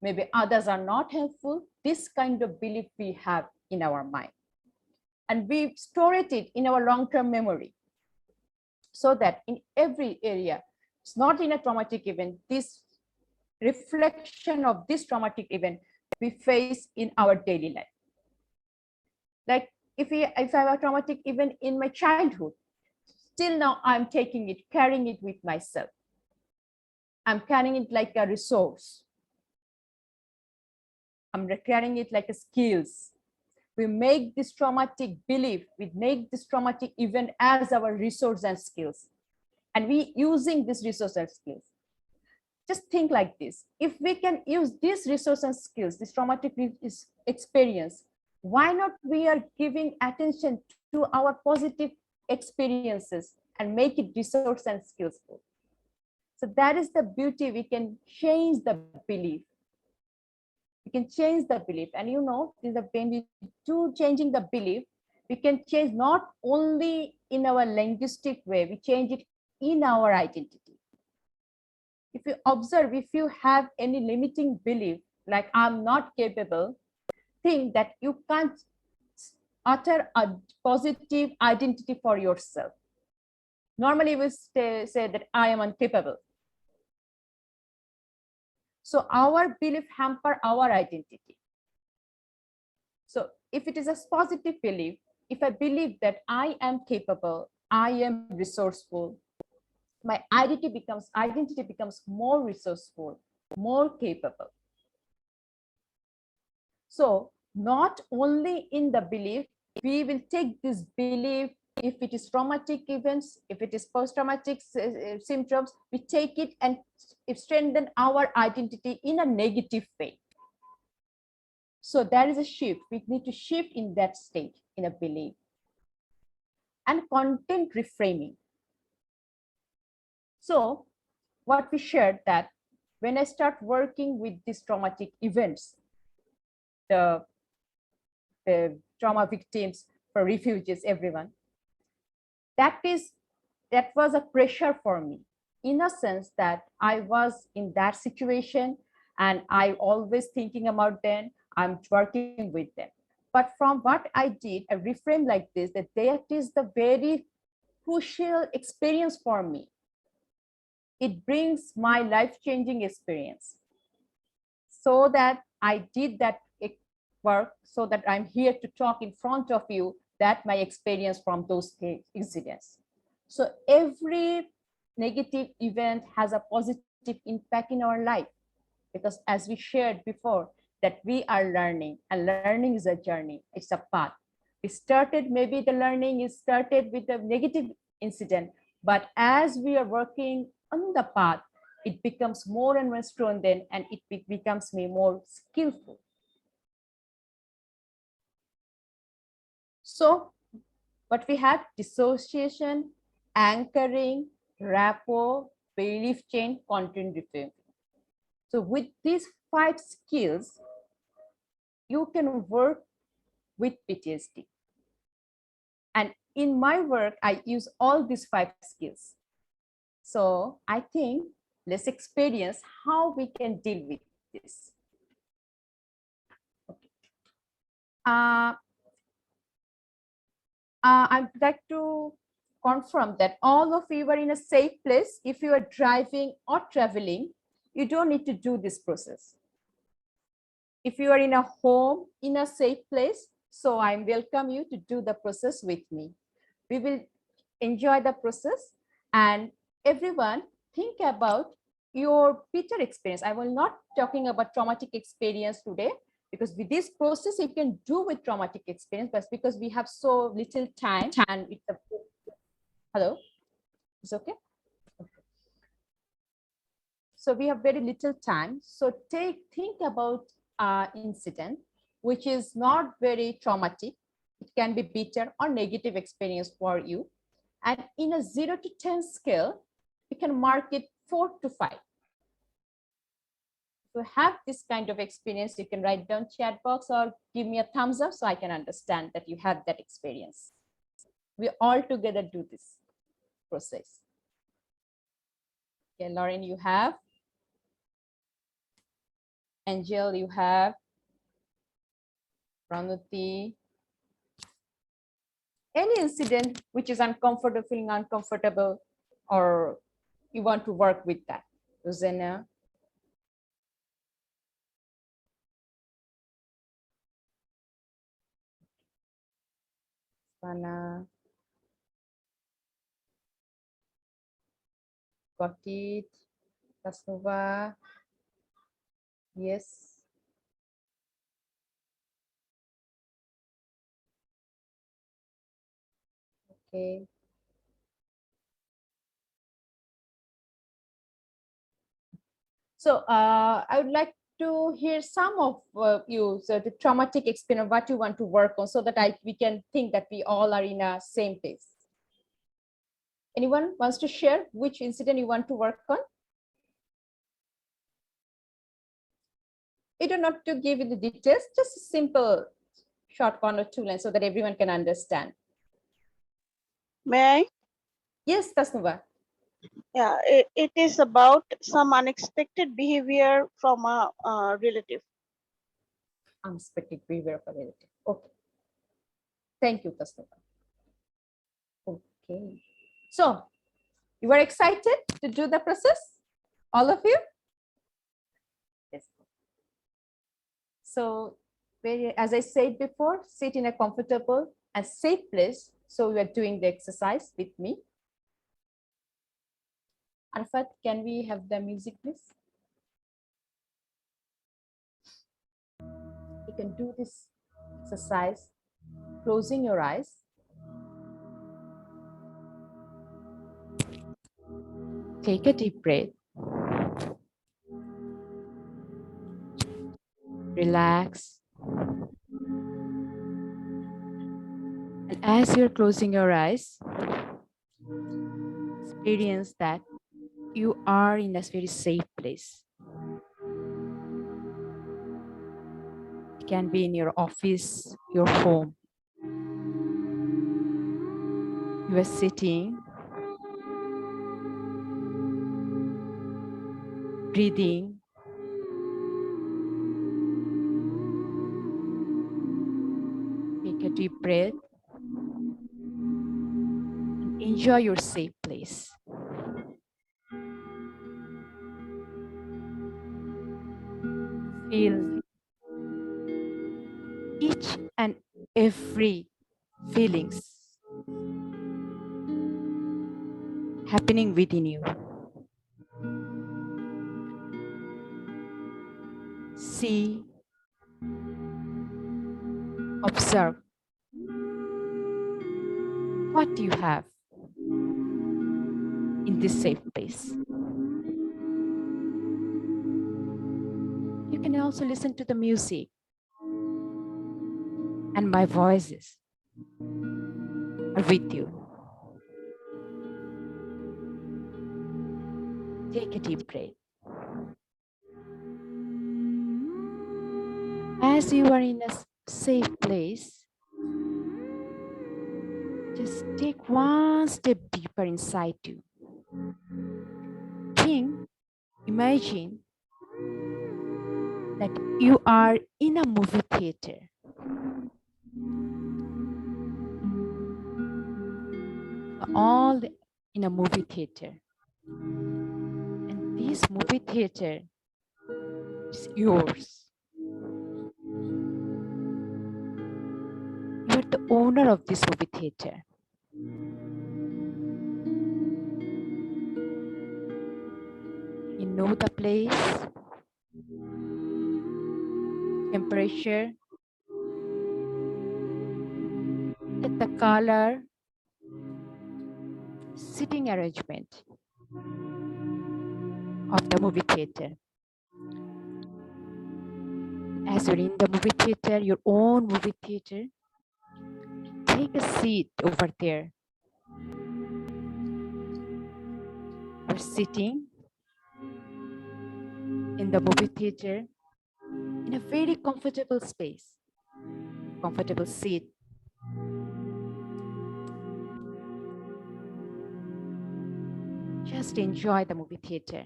maybe others are not helpful. This kind of belief we have in our mind. And we store it in our long-term memory. So that in every area, it's not in a traumatic event, this reflection of this traumatic event we face in our daily life. Like if I have a traumatic event in my childhood, still now I'm taking it, carrying it with myself. I'm carrying it like a resource. I'm carrying it like a skills. We make this traumatic belief, we make this traumatic event as our resource and skills. And we using this resource and skills. Just think like this. If we can use this resource and skills, this traumatic experience, why not we are giving attention to our positive experiences and make it resource and skillful? So that is the beauty. We can change the belief. We can change the belief. And you know, when we do changing the belief, we can change not only in our linguistic way, we change it in our identity. If you observe, if you have any limiting belief, like I'm not capable, think that you can't utter a positive identity for yourself. Normally we say that I am incapable. So our belief hamper our identity. So if it is a positive belief, if I believe that I am capable, I am resourceful, my identity becomes more resourceful, more capable. So not only in the belief, we will take this belief, if it is traumatic events, if it is post-traumatic symptoms, we take it and strengthen our identity in a negative way. So there is a shift. We need to shift in that state, in a belief. And content reframing. So what we shared, that when I start working with these traumatic events, the trauma victims, for refugees, everyone, that was a pressure for me, in a sense that I was in that situation and I always thinking about them, I'm working with them. But from what I did, I reframed like this, that is the very crucial experience for me. It brings my life-changing experience. So that I did that work, so that I'm here to talk in front of you, that my experience from those incidents. So every negative event has a positive impact in our life, because as we shared before, that we are learning, and learning is a journey, it's a path. We started, maybe the learning is started with a negative incident, but as we are working on the path, it becomes more and more strengthened, and it becomes more skillful. So But we have dissociation, anchoring, rapport, belief chain, content reframing. So with these 5 skills, you can work with PTSD. And in my work, I use all these 5 skills. So I think let's experience how we can deal with this. Okay. I'd like to confirm that all of you are in a safe place. If you are driving or traveling, you don't need to do this process. If you are in a home, in a safe place, so I welcome you to do the process with me. We will enjoy the process, and everyone think about your bitter experience. I will not talking about traumatic experience today, because with this process you can do with traumatic experience, but because we have so little time and it's a hello, it's okay. So we have very little time. So think about incident which is not very traumatic. It can be bitter or negative experience for you. And in a 0 to 10 scale, you can mark it 4 to 5. If you have this kind of experience, you can write down chat box or give me a thumbs up so I can understand that you had that experience. We all together do this process. Okay, Lauren, you have. Angel, you have. Pranuti. Any incident which is uncomfortable, feeling uncomfortable, or you want to work with that. Rosanna. Sana. Got it. Tasnova. Yes. Okay. So I would like to hear some of you, so the traumatic experience, what you want to work on, so that we can think that we all are in a same place. Anyone wants to share which incident you want to work on? You don't have to give you the details, just a simple short 1 or 2 lines so that everyone can understand.
May I?
Yes, Tasnuva.
Yeah, it is about some unexpected behavior from a relative.
Unexpected behavior of a relative. Okay. Thank you, Tasnuva. Okay. So, you are excited to do the process? All of you? Yes. So, as I said before, sit in a comfortable and safe place. So, we are doing the exercise with me. Arfat, can we have the music, please? You can do this exercise closing your eyes. Take a deep breath. Relax. And as you're closing your eyes, experience that you are in a very safe place. It can be in your office, your home. You are sitting, breathing. Take a deep breath and enjoy your safe place. Feel each and every feelings happening within you. See, observe what you have in this safe place. You can also listen to the music and my voices. are with you. Take a deep breath. As you are in a safe place, just take one step deeper inside you. Imagine that you are in a movie theater. All in a movie theater. And this movie theater is yours. You are the owner of this movie theater. You know the place, temperature, the color, seating arrangement of the movie theater. As you're in the movie theater, your own movie theater, take a seat over there. You're sitting in the movie theater in a very comfortable space, comfortable seat. Just enjoy the movie theater.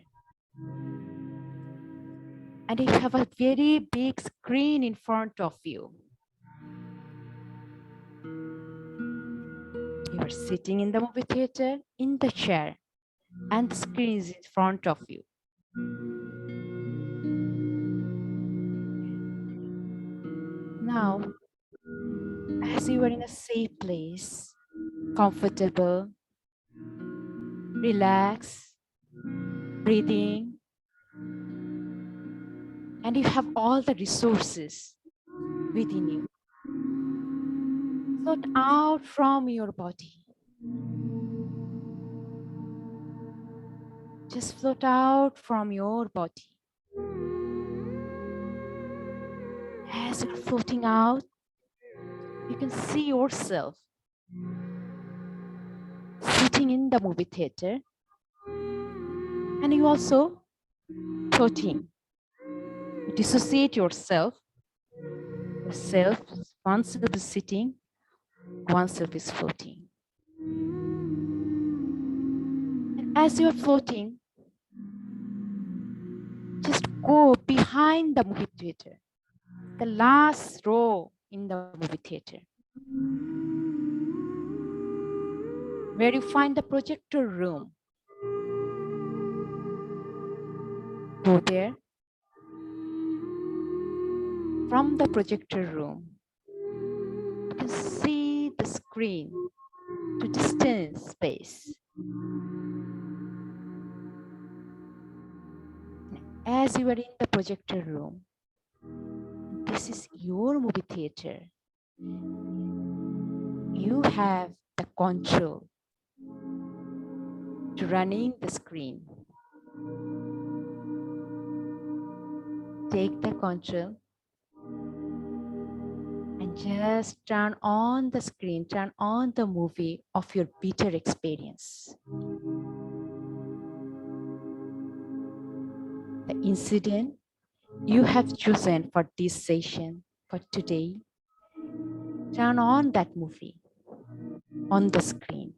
And you have a very big screen in front of you. You are sitting in the movie theater in the chair, and the screen is in front of you. Now, as you are in a safe place, comfortable, relax, breathing, and you have all the resources within you. Float out from your body. Just float out from your body. As you're floating out, you can see yourself sitting in the movie theater, and you also floating. You dissociate yourself. Yourself, one self is sitting, one self is floating. And as you are floating, just go behind the movie theater, the last row in the movie theater, where you find the projector room. Go there. From the projector room, you can see the screen to distance space. As you are in the projector room, this is your movie theater. You have the control to running the screen. Take the control and just turn on the screen, turn on the movie of your bitter experience. The incident you have chosen for this session, for today, turn on that movie on the screen.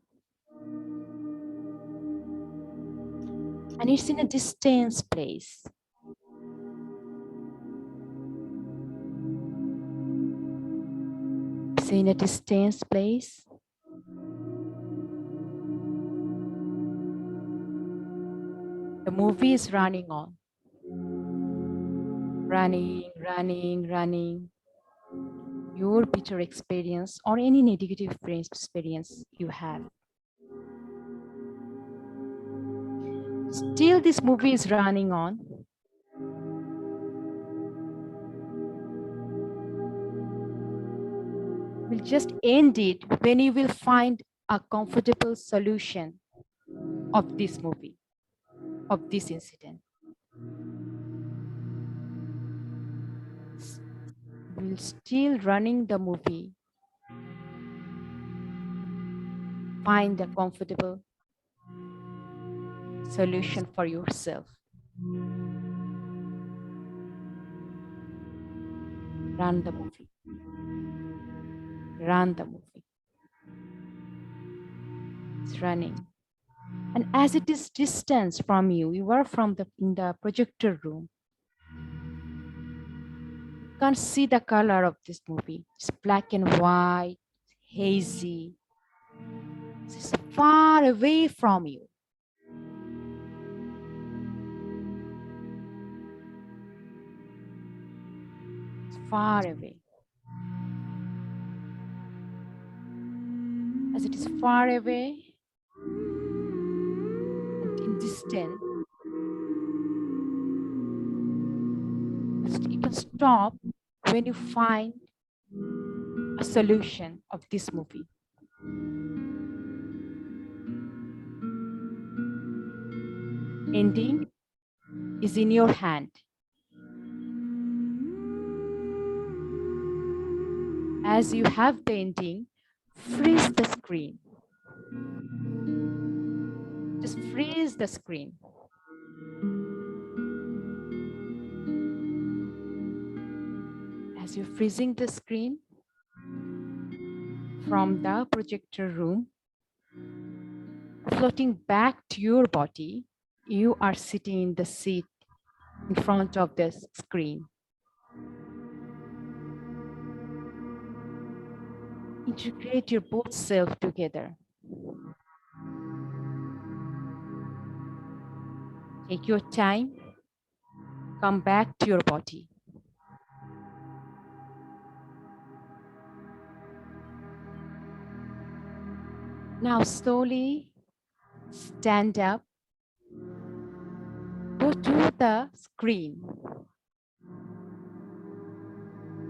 And it's in a distance place. It's in a distance place. The movie is running on. Running, running, running. Your bitter experience or any negative experience you have. Still, this movie is running on. We'll just end it when you will find a comfortable solution of this movie, of this incident. We'll still running the movie find a comfortable solution for yourself. Run the movie. Run the movie. It's running. And as it is distance from you, you are in the projector room. You can't see the color of this movie. It's black and white, hazy. It's far away from you. It's far away. As it is far away and in distance, you can stop when you find a solution of this movie. Ending is in your hand. As you have the ending, freeze the screen. Just freeze the screen. As you're freezing the screen, from the projector room, floating back to your body, you are sitting in the seat in front of the screen. Integrate your both self together. Take your time, come back to your body. Now slowly stand up, go to the screen.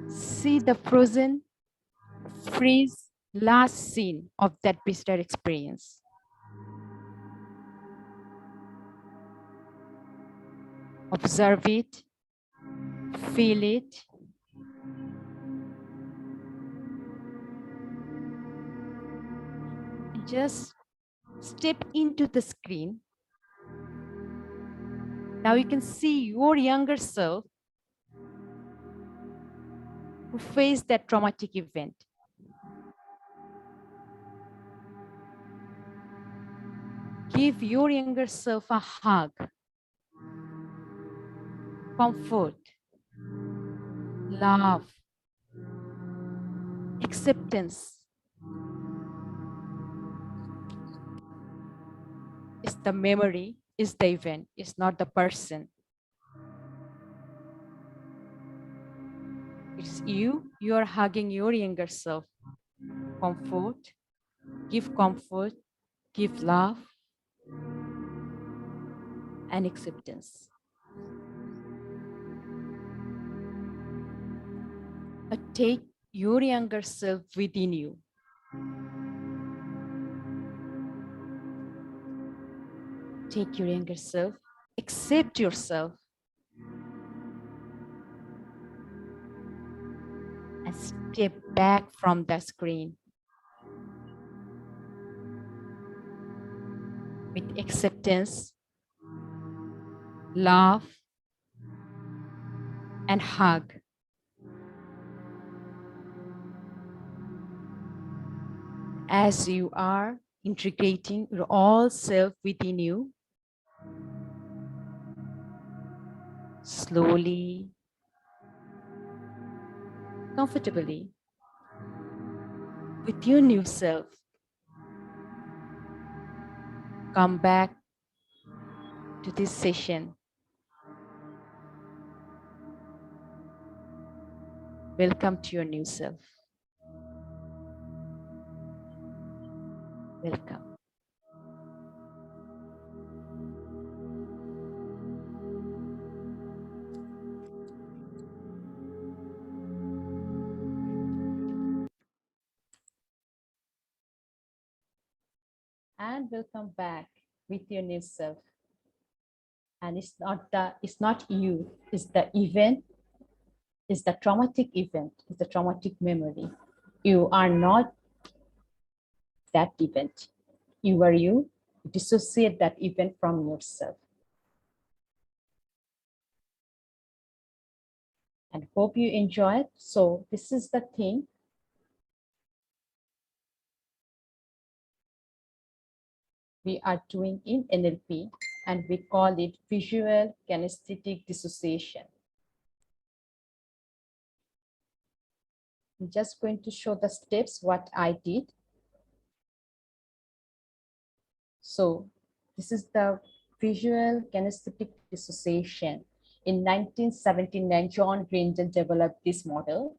See the frozen, freeze last scene of that visitor experience. Observe it, feel it. And just step into the screen. Now you can see your younger self who faced that traumatic event. Give your younger self a hug, comfort, love, acceptance. It's the memory, it's the event, it's not the person. It's you are hugging your younger self. Comfort, give love, and acceptance. But take your younger self within you. Take your younger self, accept yourself, and step back from the screen with acceptance, love, and hug. As you are integrating your all self within you, slowly, comfortably, with your new self, come back to this session. Welcome to your new self. Welcome. And welcome back with your new self. And it's not you, it's the event, it's the traumatic event, it's the traumatic memory. You are not that event. you are you, dissociate that event from yourself. And hope you enjoy it. So this is the thing. We are doing in NLP, and we call it visual kinesthetic dissociation. I'm just going to show the steps what I did. So this is the visual kinesthetic dissociation. In 1979, John Grindel developed this model,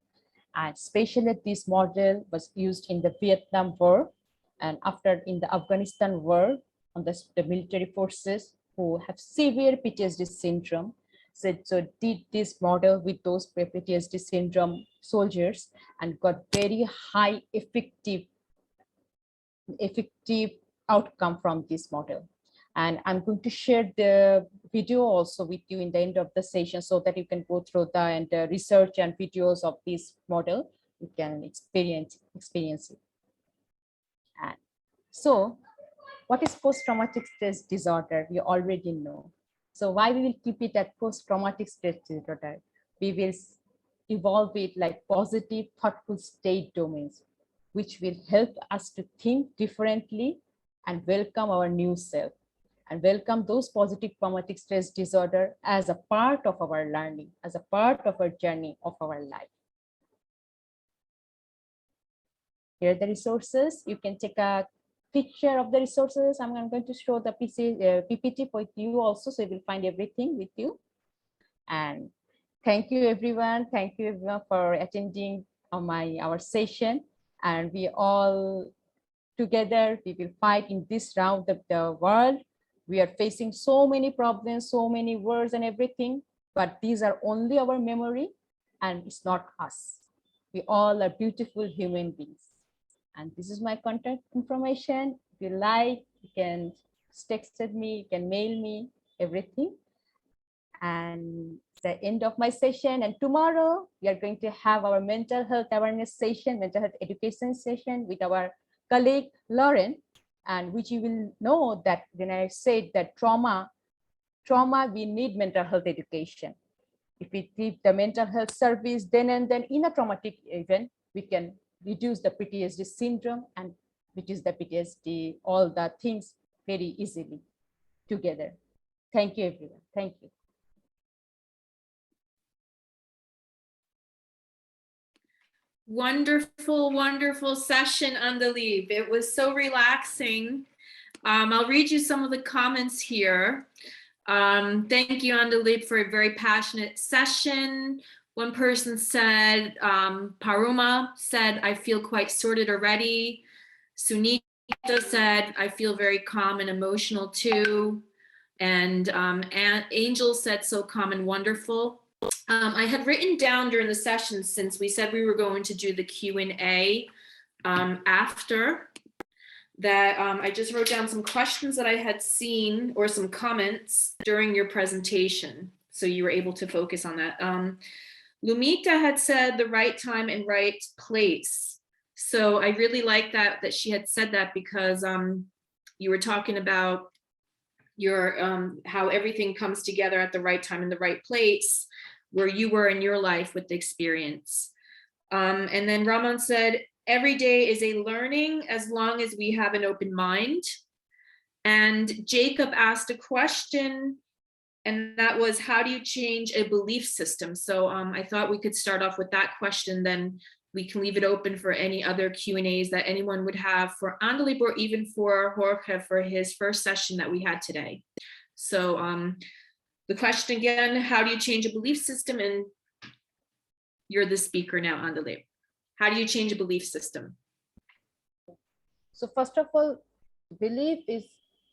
and especially this model was used in the Vietnam War, and after in the Afghanistan war, on the military forces who have severe PTSD syndrome. So did this model with those PTSD syndrome soldiers and got very high effective outcome from this model. And I'm going to share the video also with you in the end of the session so that you can go through the research and videos of this model. You can experience it. And so what is post-traumatic stress disorder? We already know. So why we will keep it at post-traumatic stress disorder? We will evolve it like positive, thoughtful state domains, which will help us to think differently and welcome our new self and welcome those positive traumatic stress disorder as a part of our learning, as a part of our journey of our life. Here are the resources. You can take a picture of the resources. I'm going to show the PPT with you also, so you will find everything with you. And thank you everyone. Thank you everyone for attending our session. And we all together, we will fight in this round of the world. We are facing so many problems, so many wars and everything, but these are only our memory and it's not us. We all are beautiful human beings. And this is my contact information. If you like, you can text me, you can mail me, everything. And the end of my session. And tomorrow we are going to have our mental health awareness session, mental health education session with our colleague Lauren, and which you will know that when I said that trauma, we need mental health education. If we give the mental health service then and then in a traumatic event, we can reduce the PTSD syndrome and reduce the PTSD, all the things very easily together. Thank you, everyone. Thank you.
Wonderful, wonderful session, Andalib. It was so relaxing. I'll read you some of the comments here. Thank you, Andalib, for a very passionate session. One person said, Paruma said, I feel quite sorted already. Sunita said, I feel very calm and emotional too. And Angel said, so calm and wonderful. I had written down during the session, since we said we were going to do the Q&A after, that I just wrote down some questions that I had seen or some comments during your presentation. So you were able to focus on that. Lumita had said the right time and right place. So I really like that she had said that, because you were talking about your how everything comes together at the right time and the right place where you were in your life with the experience. And then Ramon said, every day is a learning as long as we have an open mind. And Jacob asked a question, and that was, how do you change a belief system? So I thought we could start off with that question, then we can leave it open for any other Q&As that anyone would have for Andalib or even for Jorge for his first session that we had today. So the question again, how do you change a belief system? And you're the speaker now, Andalib. How do you change a belief system?
So first of all, belief is,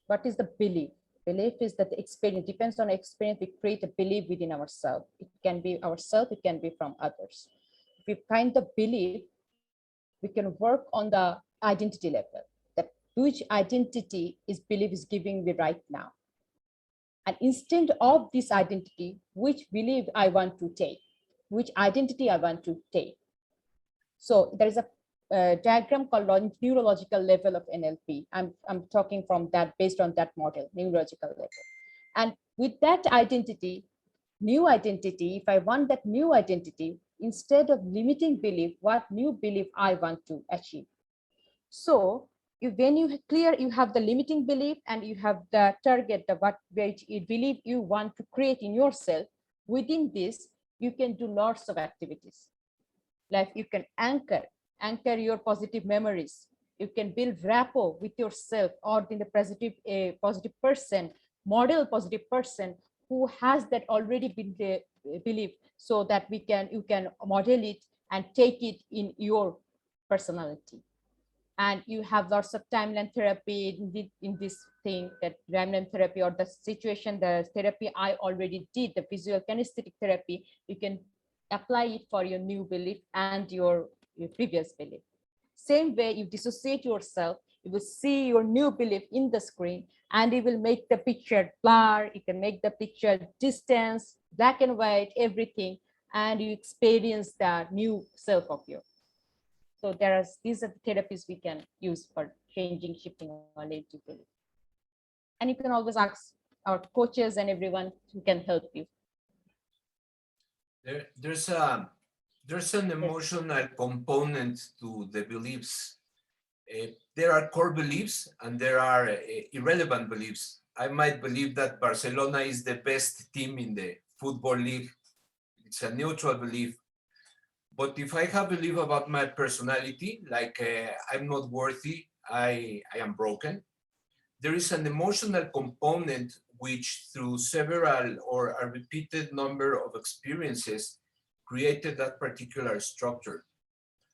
what is the belief? Belief is that the experience, depends on experience, we create a belief within ourselves. It can be ourselves, it can be from others. If we find the belief, we can work on the identity level, that which identity is belief is giving me right now. And instead of this identity, which belief I want to take, which identity I want to take. So there is a diagram called neurological level of NLP. I'm talking from that, based on that model, neurological level. And with that identity, new identity, if I want that new identity, instead of limiting belief, what new belief I want to achieve. So when you clear, you have the limiting belief and you have the target, the what you believe you want to create in yourself. Within this, you can do lots of activities. Like you can anchor your positive memories. You can build rapport with yourself or in the positive person, model positive person who has that already been believed, so that you can model it and take it in your personality. And you have lots of timeline therapy in this thing, that timeline therapy or the situation, the therapy I already did, the visual kinesthetic therapy, you can apply it for your new belief and your previous belief. Same way, you dissociate yourself, you will see your new belief in the screen, and you will make the picture blur, you can make the picture distance, black and white, everything, and you experience the new self of you. So these are the therapies we can use for changing, shifting, or limiting belief. And you can always ask our coaches and everyone who can help you.
There's an emotional component to the beliefs. There are core beliefs and there are irrelevant beliefs. I might believe that Barcelona is the best team in the football league. It's a neutral belief. But if I have a belief about my personality, like I'm not worthy, I am broken, there is an emotional component which through several or a repeated number of experiences created that particular structure.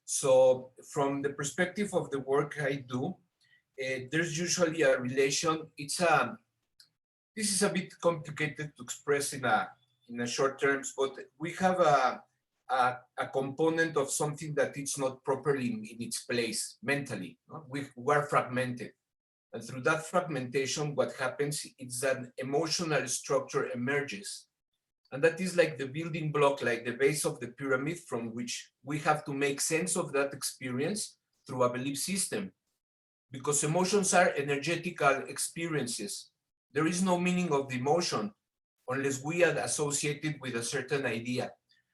So from the perspective of the work I do, there's usually a relation. This is a bit complicated to express in a short terms, but we have a component of something that is not properly in its place mentally. No? We are fragmented. And through that fragmentation, what happens is that emotional structure emerges. And that is like the building block, like the base of the pyramid, from which we have to make sense of that experience through a belief system. Because emotions are energetical experiences. There is no meaning of the emotion unless we are associated with a certain idea.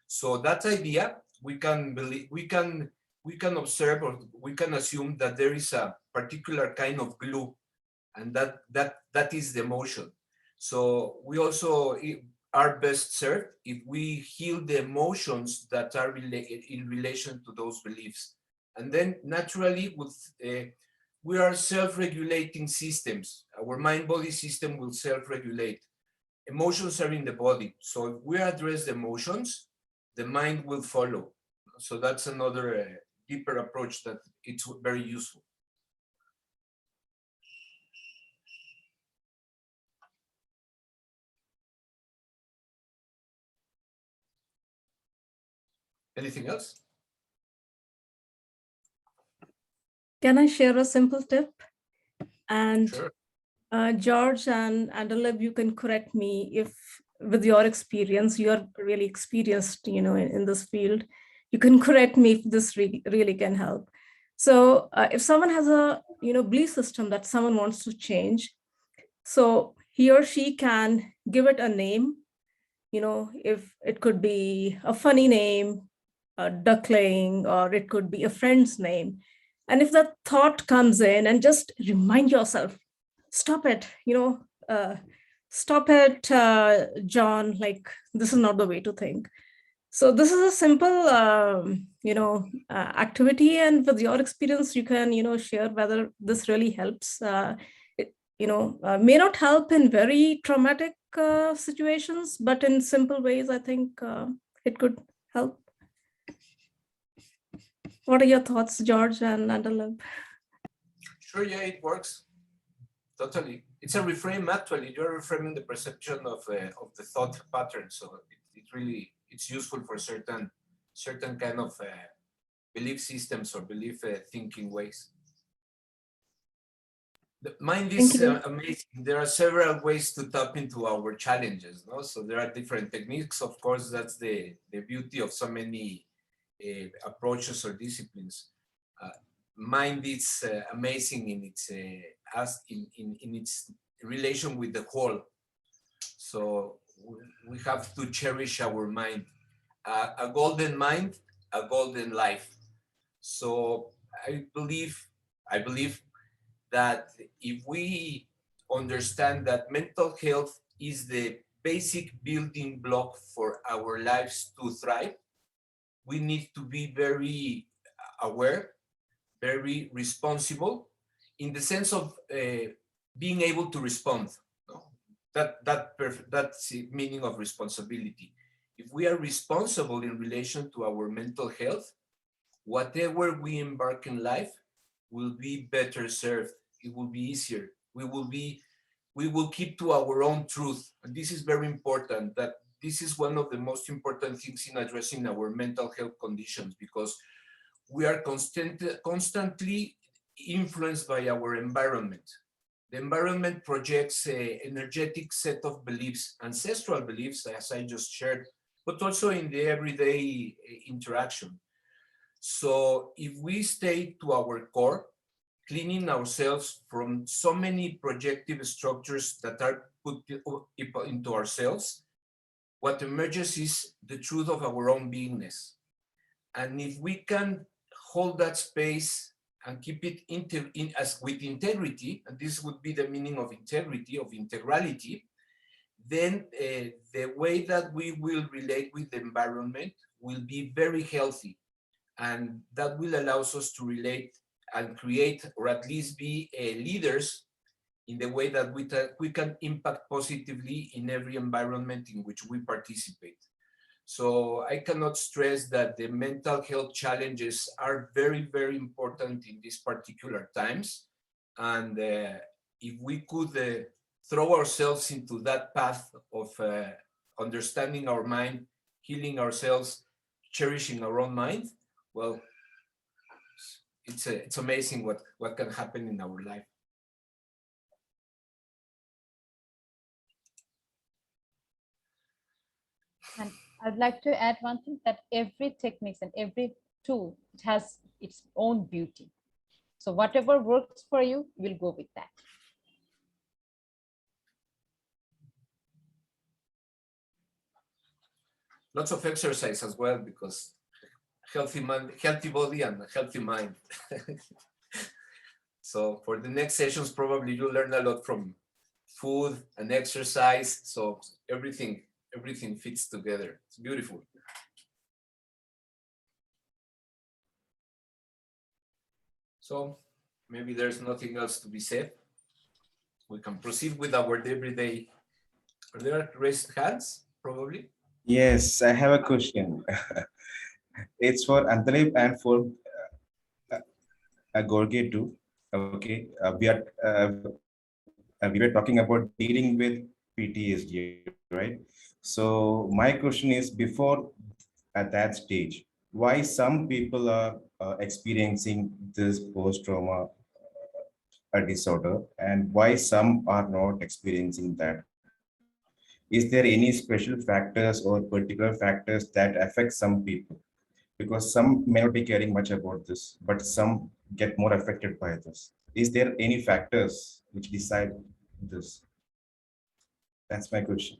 So that idea, we can observe, or we can assume that there is a particular kind of glue, and that is the emotion. So we also are best served if we heal the emotions that are in relation to those beliefs. And then naturally, we are self-regulating systems. Our mind-body system will self-regulate. Emotions are in the body. So if we address the emotions, the mind will follow. So that's another deeper approach that it's very useful. Anything else?
Can I share a simple tip? And
Sure.
George and Andalib, you can correct me if, with your experience, you are really experienced, in this field. You can correct me if this really can help. So if someone has a, belief system that someone wants to change, so he or she can give it a name. If it could be a funny name, a duckling, or it could be a friend's name. And if that thought comes in, and just remind yourself, stop it, stop it, John, like this is not the way to think. So this is a simple, activity, and with your experience, you can, share whether this really helps. It, may not help in very traumatic situations, but in simple ways, I think it could help. What are your thoughts, George and Andalib?
Sure, yeah, it works. Totally. It's a reframe, actually. You're reframing the perception of the thought pattern. So it's useful for certain kind of belief systems or belief thinking ways. The mind is amazing. There are several ways to tap into our challenges. No? So there are different techniques. Of course, that's the beauty of so many approaches or disciplines. mind is amazing in its in its relation with the whole. So we have to cherish our mind. A golden mind, a golden life. So I believe that if we understand that mental health is the basic building block for our lives to thrive, we need to be very aware, very responsible, in the sense of being able to respond. No? That's the meaning of responsibility. If we are responsible in relation to our mental health, whatever we embark in life will be better served. It will be easier. We will keep to our own truth. And this is very important, that this is one of the most important things in addressing our mental health conditions, because we are constantly influenced by our environment. The environment projects an energetic set of beliefs, ancestral beliefs, as I just shared, but also in the everyday interaction. So if we stay to our core, cleaning ourselves from so many projective structures that are put into ourselves, what emerges is the truth of our own beingness. And if we can hold that space and keep it with integrity, and this would be the meaning of integrity, of integrality, then the way that we will relate with the environment will be very healthy. And that will allow us to relate and create, or at least be leaders in the way that we can impact positively in every environment in which we participate. So I cannot stress that the mental health challenges are very, very important in these particular times. And if we could throw ourselves into that path of understanding our mind, healing ourselves, cherishing our own mind, well, it's amazing what can happen in our life.
And I'd like to add one thing, that every technique and every tool, it has its own beauty. So whatever works for you, we'll go with that.
Lots of exercise as well, because healthy body and a healthy mind. So for the next sessions, probably you'll learn a lot from food and exercise. So everything fits together. It's beautiful. So maybe there's nothing else to be said. We can proceed with our everyday. Are there raised hands, probably?
Yes, I have a question. It's for Andalib and for Gorge too. Okay, we were talking about dealing with PTSD, right? So my question is, before at that stage, why some people are experiencing this post-trauma disorder, and why some are not experiencing that? Is there any special factors or particular factors that affect some people? Because some may not be caring much about this, but some get more affected by this. Is there any factors which decide this? That's my question.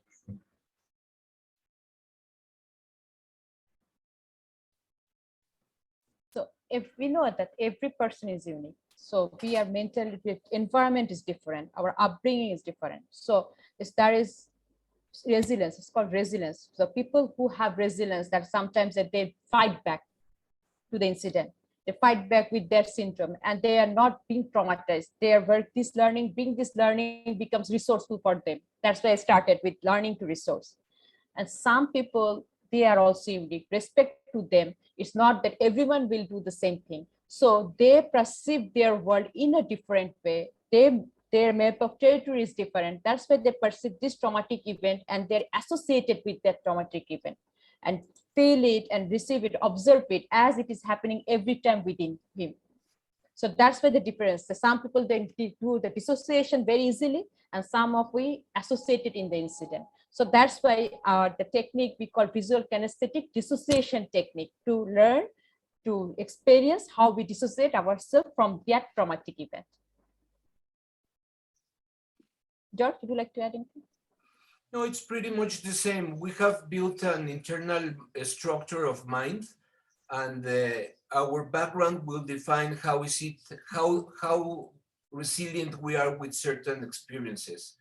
So if we know that every person is unique, so we are mentally, environment is different, our upbringing is different. So there is resilience, it's called resilience. So people who have resilience, that sometimes that they fight back to the incident, they fight back with their syndrome, and they are not being traumatized. Their work, this learning becomes resourceful for them. That's why I started with learning to resource. And some people, they are also unique. Respect to them. It's not that everyone will do the same thing. So they perceive their world in a different way. Their map of territory is different. That's why they perceive this traumatic event, and they're associated with that traumatic event, and feel it and receive it, observe it as it is happening every time within him. So that's where the difference. Some people, they do the dissociation very easily, and some of we associate it in the incident. So that's why the technique we call visual kinesthetic dissociation technique, to learn to experience how we dissociate ourselves from that traumatic event. George, would you like to add anything?
No, it's pretty much the same. We have built an internal structure of mind, and our background will define how resilient we are with certain experiences.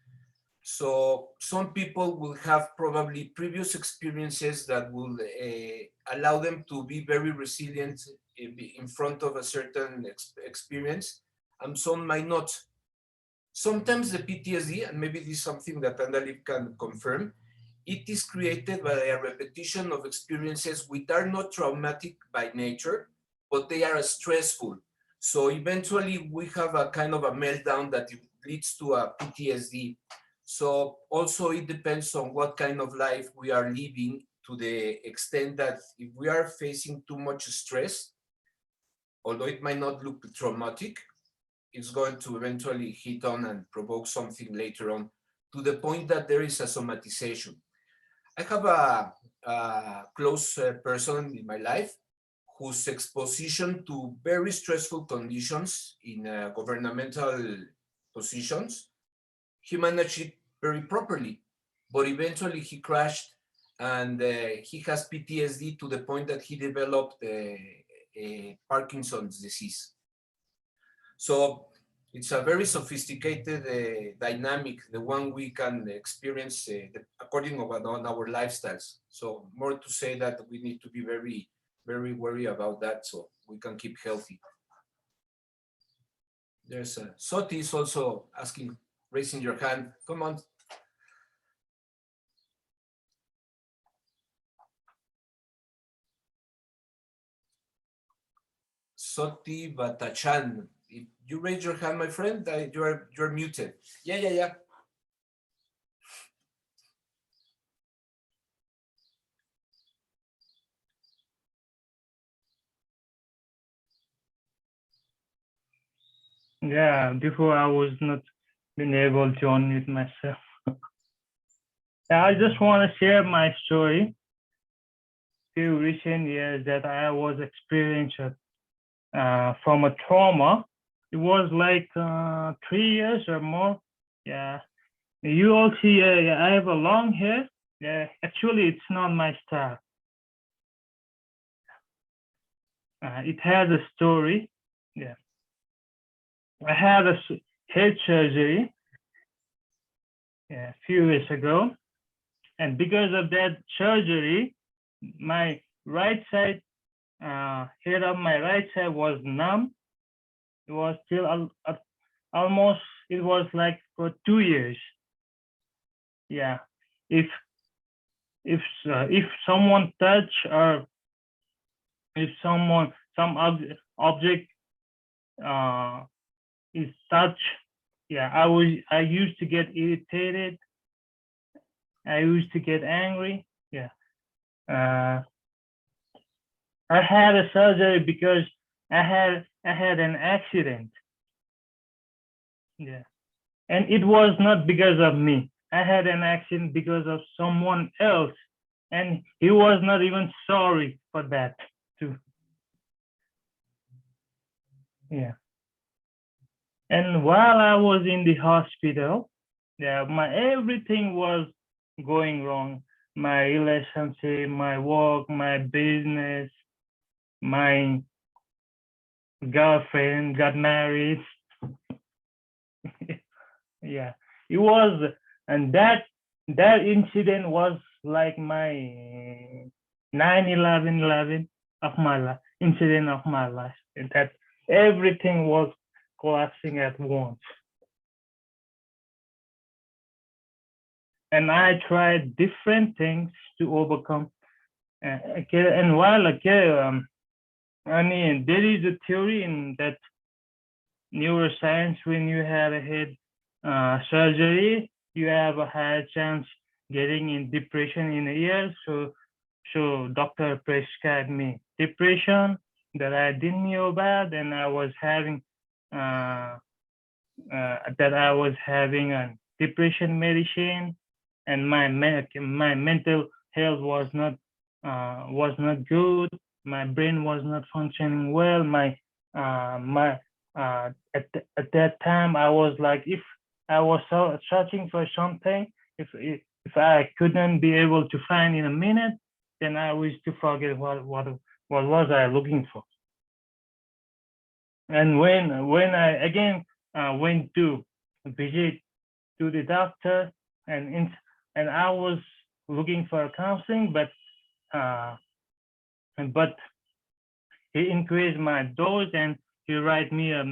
So some people will have probably previous experiences that will allow them to be very resilient in front of a certain experience, and some might not. Sometimes the PTSD, and maybe this is something that Andalib can confirm, it is created by a repetition of experiences which are not traumatic by nature, but they are stressful. So eventually we have a kind of a meltdown that leads to a PTSD. So also it depends on what kind of life we are living, to the extent that if we are facing too much stress, although it might not look traumatic, it's going to eventually hit on and provoke something later on, to the point that there is a somatization. I have a close person in my life whose exposition to very stressful conditions in governmental positions, he managed it very properly, but eventually he crashed, and he has PTSD to the point that he developed Parkinson's disease. So it's a very sophisticated dynamic, the one we can experience according on our lifestyles. So more to say that we need to be very, very worried about that so we can keep healthy. There's Soti is also asking, raising your hand. Come on. Soti Batachan. If you raise your hand, my friend, you're muted. Yeah.
Yeah, before I was not being able to unmute myself. I just want to share my story. Few recent years that I was experiencing from a trauma. It was like 3 years or more. Yeah, you all see I have a long hair. Yeah, actually it's not my style. It has a story. Yeah, I had a head surgery a few years ago, and because of that surgery, my right side, head of my right side was numb. It was still almost, it was like for 2 years. Yeah, if someone touch, or if some object is touch, yeah, I used to get irritated. I used to get angry. Yeah. I had a surgery because I had an accident. Yeah. And it was not because of me. I had an accident because of someone else, and he was not even sorry for that too. Yeah. And while I was in the hospital, yeah, everything was going wrong. My relationship, my work, my business, my girlfriend got married. Yeah, it was, and that incident was like my 9/11 of my life, incident of my life, and that everything was collapsing at once. And I tried different things to overcome. And while I mean, there is a theory in that neuroscience, when you have a head surgery, you have a higher chance getting in depression in a year. So doctor prescribed me depression that I didn't know about, and I was having a depression medicine, and my mental health was not good. my brain was not functioning well. At that time, I was like, if I was searching for something, if I couldn't be able to find in a minute, then I used to forget what was I looking for. And when I again went to visit to the doctor, and I was looking for counseling, but he increased my dose and he write me a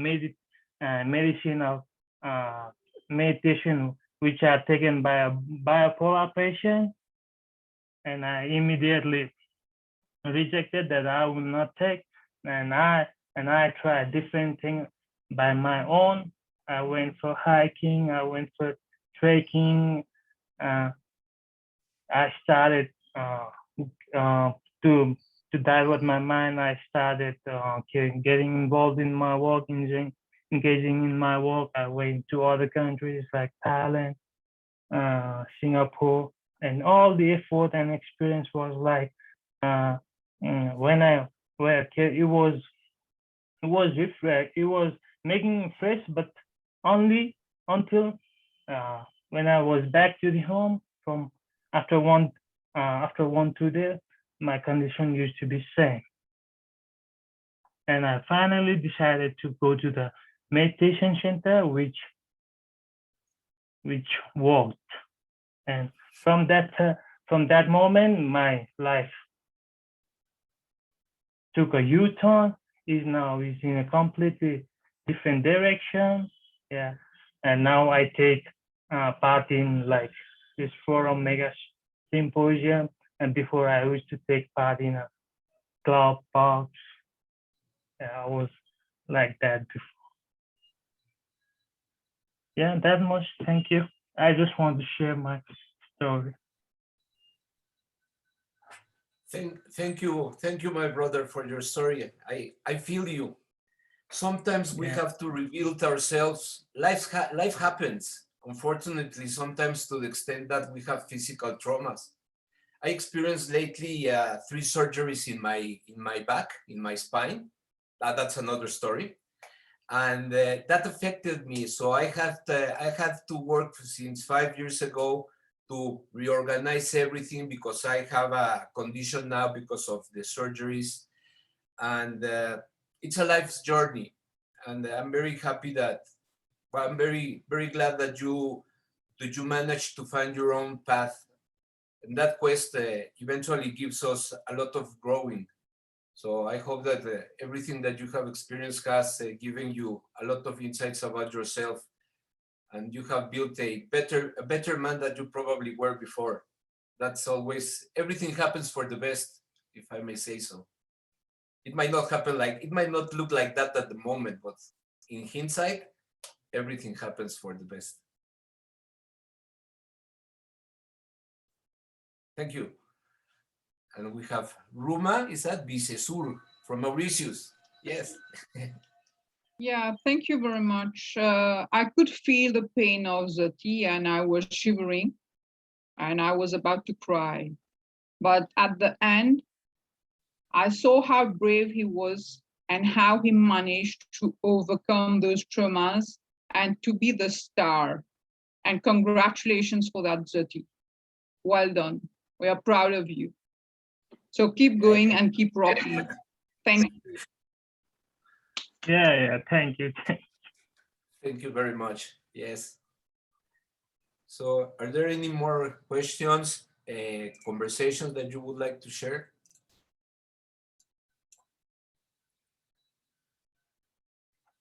medicinal meditation which are taken by a bipolar patient, and I immediately rejected that. I will not take, and I tried different things by my own. I went for hiking, I went for trekking. I started to divert my mind. I started getting involved in my work, engaging in my work. I went to other countries like Thailand, Singapore, and all the effort and experience was like when I were a kid, it was making me fresh, but only until when I was back to the home from after 2 days, my condition used to be same. And I finally decided to go to the meditation center, which worked. And from that moment, my life took a U-turn. Is in a completely different direction. Yeah, and now I take part in like this forum Megasymposium, and before I used to take part in a club parks. Yeah, I was like that before. Yeah, that much. Thank you. I just want to share my story.
Thank you, my brother, for your story. I feel you. Sometimes we have to rebuild ourselves. Life happens, unfortunately, sometimes to the extent that we have physical traumas. I experienced lately 3 surgeries in my back, in my spine. That's another story, and that affected me. So I had to work since 5 years ago to reorganize everything, because I have a condition now because of the surgeries, and it's a life's journey. And I'm very happy I'm very glad that you managed to find your own path, and that quest eventually gives us a lot of growing. So I hope that everything that you have experienced has given you a lot of insights about yourself, and you have built a better man than you probably were before. That's always, everything happens for the best, if I may say so. It might not look like that at the moment, but in hindsight, everything happens for the best. Thank you. And we have Ruma, is that Vicesur from Mauritius? Yes.
Yeah, thank you very much. I could feel the pain of Zati, and I was shivering and I was about to cry. But at the end, I saw how brave he was and how he managed to overcome those traumas and to be the star. And congratulations for that, Zati. Well done. We are proud of you. So keep going and keep rocking. Thank you.
Yeah, thank you.
Thank you very much. Yes. So are there any more questions, conversations that you would like to share?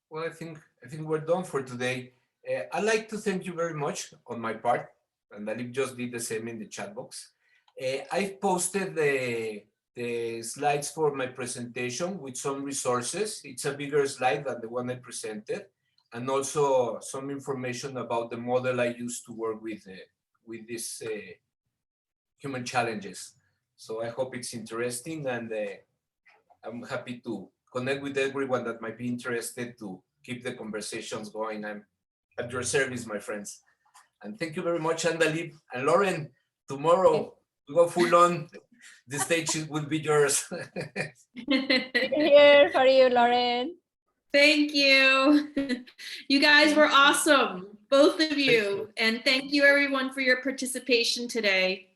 Well, I think we're done for today. I'd like to thank you very much on my part, and Andalib just did the same in the chat box. I've posted the slides for my presentation with some resources. It's a bigger slide than the one I presented, and also some information about the model I use to work with these human challenges. So I hope it's interesting, and I'm happy to connect with everyone that might be interested to keep the conversations going. I'm at your service, my friends. And thank you very much, Andalib. And Lauren, tomorrow we go full on the stage will be yours.
Here for you, Lauren.
Thank you. You guys were awesome, both of you. And thank you everyone for your participation today.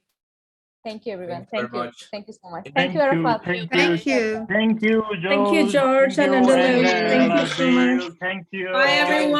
Thank you, everyone.
Thank you
Thank
very
you.
much.
Thank you so much.
Thank
Thank you,
you.
Arafat.
Thank
Thank you.
Thank you, George.
Thank you, George and
you,
Andalib.
Angel,
Thank you so much.
Nabil. Thank you.
Bye, everyone.